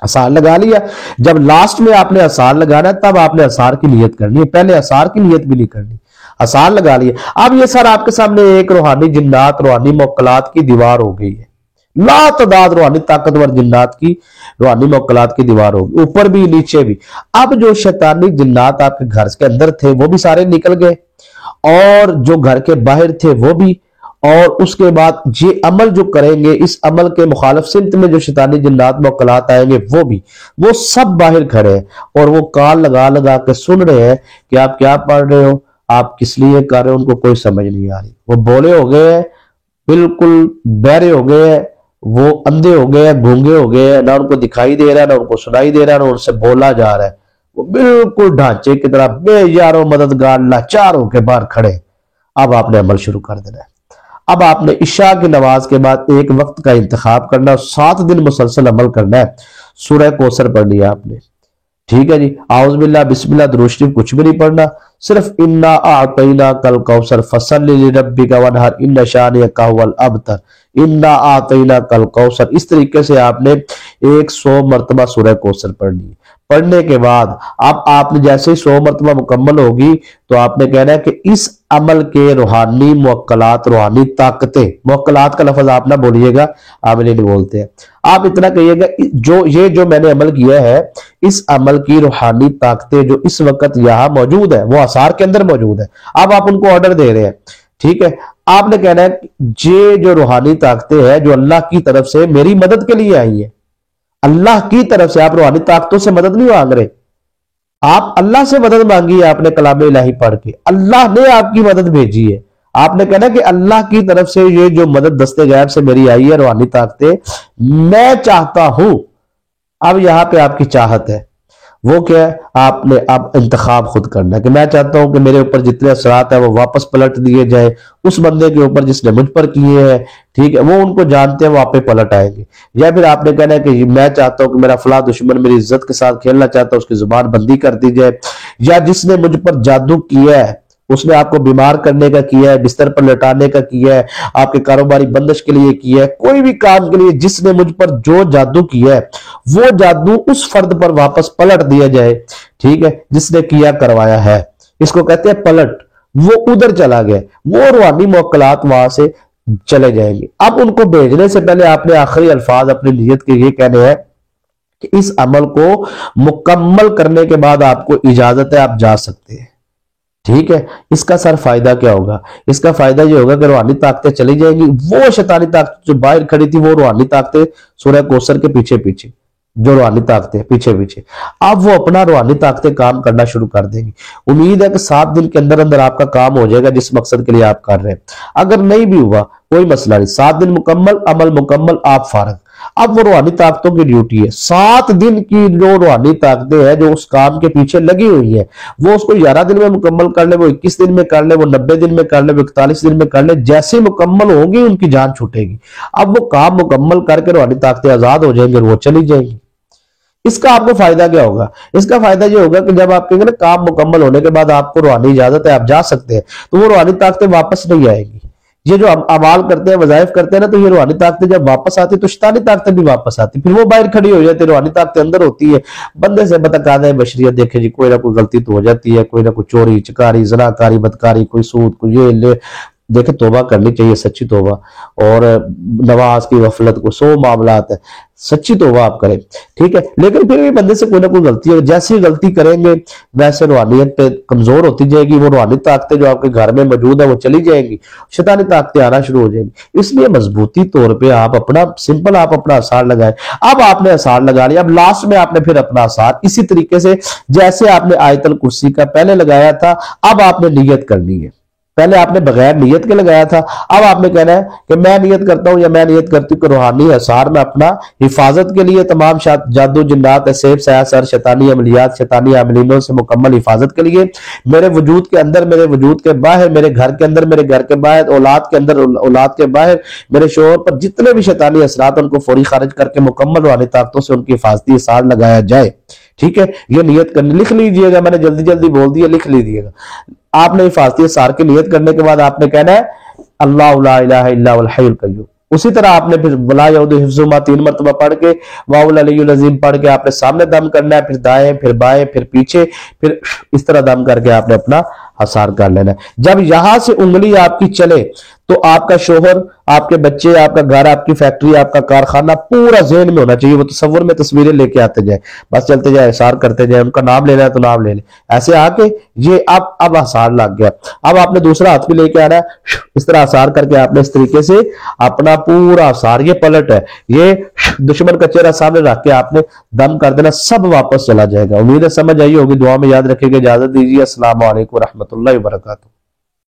हसार लगा लिया, जब लास्ट में आपने हसार लगाना है तब आपने हसार की नियत करनी है, पहले हसार की नियत भी नहीं करनी। हसार लगा लिया। अब ये सर आपके सामने एक रूहानी जिन्नात, रूहानी मोक्कलात की दीवार हो गई है, लातदाद रूहानी ताकतवर जिन्नात की, रूहानी मोक्कलात की दीवार होगी, ऊपर भी नीचे भी। अब जो शैतानी जिन्नात आपके घर के अंदर थे वो भी सारे निकल गए, और जो घर के बाहर थे वो भी, और उसके बाद ये अमल जो करेंगे, इस अमल के मुखालिफ सिमत में जो शैतानी जिन्नात मोक्कलात आएंगे वो भी, वो सब बाहर खड़े हैं, और वो कान लगा लगा के सुन रहे हैं कि आप क्या पढ़ रहे हो, आप किस लिए कर रहे हो, उनको कोई समझ नहीं आ रही। वो बोले हो गए हैं, बिल्कुल बहरे हो गए हैं, वो अंधे हो गए हैं, गूंगे हो गए हैं, ना उनको दिखाई दे रहा है, ना उनको सुनाई दे रहा है, ना उनसे बोला जा रहा है। वो बिल्कुल ढांचे की तरह बेयारो मददगार लाचार होकर बाहर खड़े। अब आपने अमल शुरू कर देना है। अब आपने इशा की नमाज के बाद एक वक्त का इंतखाब करना है, 7 दिन मुसलसल अमल करना है। सूरह कौसर पढ़नी है आपने, ठीक है जी। आउज़ बिल्लाह बिस्मिल्लाह दुरूद शरीफ कुछ भी नहीं पढ़ना, सिर्फ इन्ना आतैना कल कौसर फसल्लि लिरब्बिका वनहर इन्ना शानिअका हुवल अबतर, इन्ना आतैना कल कौसर। इस तरीके से आपने 100 मरतबा सूरह कौसर पढ़नी है। पढ़ने के बाद अब आपने जैसे ही 100 मरतबा मुकम्मल होगी तो आपने कहना है कि इस अमल के रूहानी मुअक्कलात, रूहानी ताकतें, मुअक्कलात का लफ्ज आप ना बोलिएगा, आमिल नहीं बोलते हैं, आप इतना कहिएगा जो मैंने अमल किया है, इस अमल की रूहानी ताकतें जो इस वक्त यहाँ मौजूद है, वो आसार के अंदर मौजूद है। अब आप उनको ऑर्डर दे रहे हैं, ठीक है। आपने कहना है ये जो रूहानी ताकतें हैं जो अल्लाह की तरफ से मेरी मदद के लिए आई है, अल्लाह की तरफ से, आप रूहानी ताकतों से मदद नहीं मांग रहे, आप अल्लाह से मदद मांगी है। आपने कलाम इलाही पढ़ के अल्लाह ने आपकी मदद भेजी है। आपने कहना कि अल्लाह की तरफ से ये जो मदद दस्ते गैब से मेरी आई है, रूहानी ताकतें, मैं चाहता हूं। अब यहां पे आपकी चाहत है, वो क्या है, आपने अब इंतखाब खुद करना है कि मैं चाहता हूं कि मेरे ऊपर जितने असरात है वो वापस पलट दिए जाए उस बंदे के ऊपर जिसने मुझ पर किए हैं, ठीक है, वो उनको जानते हैं, वो आप पे पलट आएंगे। या फिर आपने कहना है कि मैं चाहता हूं कि मेरा फला दुश्मन मेरी इज्जत के साथ खेलना चाहता है, उसकी जुबान बंदी कर दी जाए। या जिसने मुझ पर जादू किया है, उसने आपको बीमार करने का किया है, बिस्तर पर लटाने का किया है, आपके कारोबारी बंदिश के लिए किया है, कोई भी काम के लिए जिसने मुझ पर जो जादू किया है, वो जादू उस फर्द पर वापस पलट दिया जाए, ठीक है, जिसने किया करवाया है। इसको कहते हैं पलट। वो उधर चला गया, वो रूहानी मुअक्कलात वहां से चले जाएंगे। अब उनको भेजने से पहले आपने आखिरी अल्फाज अपनी नियत के ये कहने हैं कि इस अमल को मुकम्मल करने के बाद आपको इजाजत है, आप जा सकते हैं, ठीक है। इसका सर फायदा क्या होगा? इसका फायदा ये होगा कि रूहानी ताकतें चली जाएंगी, वो शैतानी ताकत जो बाहर खड़ी थी, वो रूहानी ताकतें सूरह कौसर के पीछे पीछे, जो रूहानी ताकतें पीछे पीछे, अब वो अपना रूहानी ताकतें काम करना शुरू कर देंगी। उम्मीद है कि 7 दिन के अंदर अंदर आपका काम हो जाएगा जिस मकसद के लिए आप कर रहे हैं। अगर नहीं भी हुआ कोई मसला नहीं, 7 दिन मुकम्मल, अमल मुकम्मल, आप फारग। अब वो रूहानी ताकतों की ड्यूटी है, 7 दिन की जो रूहानी ताकतें हैं जो उस काम के पीछे लगी हुई है, वो उसको 11 दिन में मुकम्मल कर ले, वो 21 दिन में कर ले, वो 90 दिन में कर ले, वो 41 दिन में कर ले, जैसे मुकम्मल होंगी उनकी जान छूटेगी। अब वो काम मुकम्मल करके रूहानी ताकतें आजाद हो जाएंगी और वो चली जाएंगी। इसका आपको फायदा क्या होगा? इसका फायदा ये होगा कि जब आप कहेंगे ना काम मुकम्मल होने के बाद आपको रूहानी इजाजत है, आप जा सकते हैं, तो वो रूहानी ताकतें वापस नहीं आएगी। ये जो अमाल करते हैं, वज़ाइफ करते हैं ना, तो ये रूहानी ताकतें जब वापस आती तो शैतानी ताकतें भी वापस आती, फिर वो बाहर खड़ी हो जाती, रूहानी ताकतें अंदर होती है। बंदे से बताकादा है बशरियत, देखे जी कोई ना कोई गलती तो हो जाती है, कोई ना कोई चोरी चकारी जनाकारी बदकारी, कोई सूद, कोई ये ले, देखे तौबा करनी चाहिए, सच्ची तौबा। और नमाज की गफलत को 100 मामलात है, सच्ची तौबा आप करें, ठीक है। लेकिन फिर भी बंदे से कोई ना कोई गलती है, जैसी गलती करेंगे वैसे रूहानियत पे कमजोर होती जाएगी, वो रूहानी ताकतें जो आपके घर में मौजूद है वो चली जाएंगी, शैतानी ताकतें आना शुरू हो जाएंगी। इसलिए मजबूती तौर पे आप अपना सिंपल आप अपना आसार लगाएं। अब आपने आसार लगा लिया, अब लास्ट में आपने फिर अपना आसार इसी तरीके से जैसे आपने आयतल कुर्सी का पहले लगाया था, अब आपने नियत करनी है। पहले आपने बगैर नियत के लगाया था, अब आपने कहना है कि मैं नियत करता हूं या मैं नियत करती हूँ कि रूहानी असार में अपना हिफाजत के लिए तमाम जादू जिन्नात सेब सयासर शैतानी अमलियात शैतानी अमलीनों से मुकम्मल हिफाजत के लिए मेरे वजूद के अंदर, मेरे वजूद के बाहर, मेरे घर के अंदर, मेरे घर के बाहर, औलाद के अंदर, औलाद के बाहर, मेरे शोहर पर जितने भी शैतानी असरात उनको फौरी खारिज करके मुकम्मल रूहानी ताकतों से उनकी हिफाजती असार लगाया जाए, ठीक है। ये नियत करनी, लिख लीजिएगा, मैंने जल्दी जल्दी बोल दिया, लिख लीजिएगा। आपने हिफाजती असार की नियत करने के बाद आपने कहना है अल्लाह ला इलाहा इल्ला हुवल हय्युल क़य्यूम। उसी तरह आपने फिर वला यऊदु हिफ्ज़ुहुमा 3 मरतबा पढ़ के वाहुल अलियुल अज़ीम पढ़ के आपने सामने दम करना है, फिर दाएं, फिर बाएं, फिर पीछे, फिर इस तरह दम करके आपने अपना असार कर लेना है। जब यहां से उंगली आपकी चले तो आपका शोहर, आपके बच्चे, आपका घर, आपकी फैक्ट्री, आपका कारखाना पूरा ज़हन में होना चाहिए। वो तसव्वुर में तस्वीरें लेके आते जाए, बस चलते जाए, असार करते जाए, उनका नाम लेना है तो नाम ले ले, ऐसे आके ये अब असार लग गया। अब आपने दूसरा हाथ भी लेके आना है, इस तरह असार करके आपने इस तरीके से अपना पूरा असार, ये पलट है, ये दुश्मन का चेहरा सामने रख के आपने दम कर देना, सब वापस चला जाएगा। उम्मीद है समझ आई होगी, दुआ में याद रखिएगा। इजाजत दीजिए, अस्सलाम वालेकुम रहमतुल्लाहि व बरकातुहू।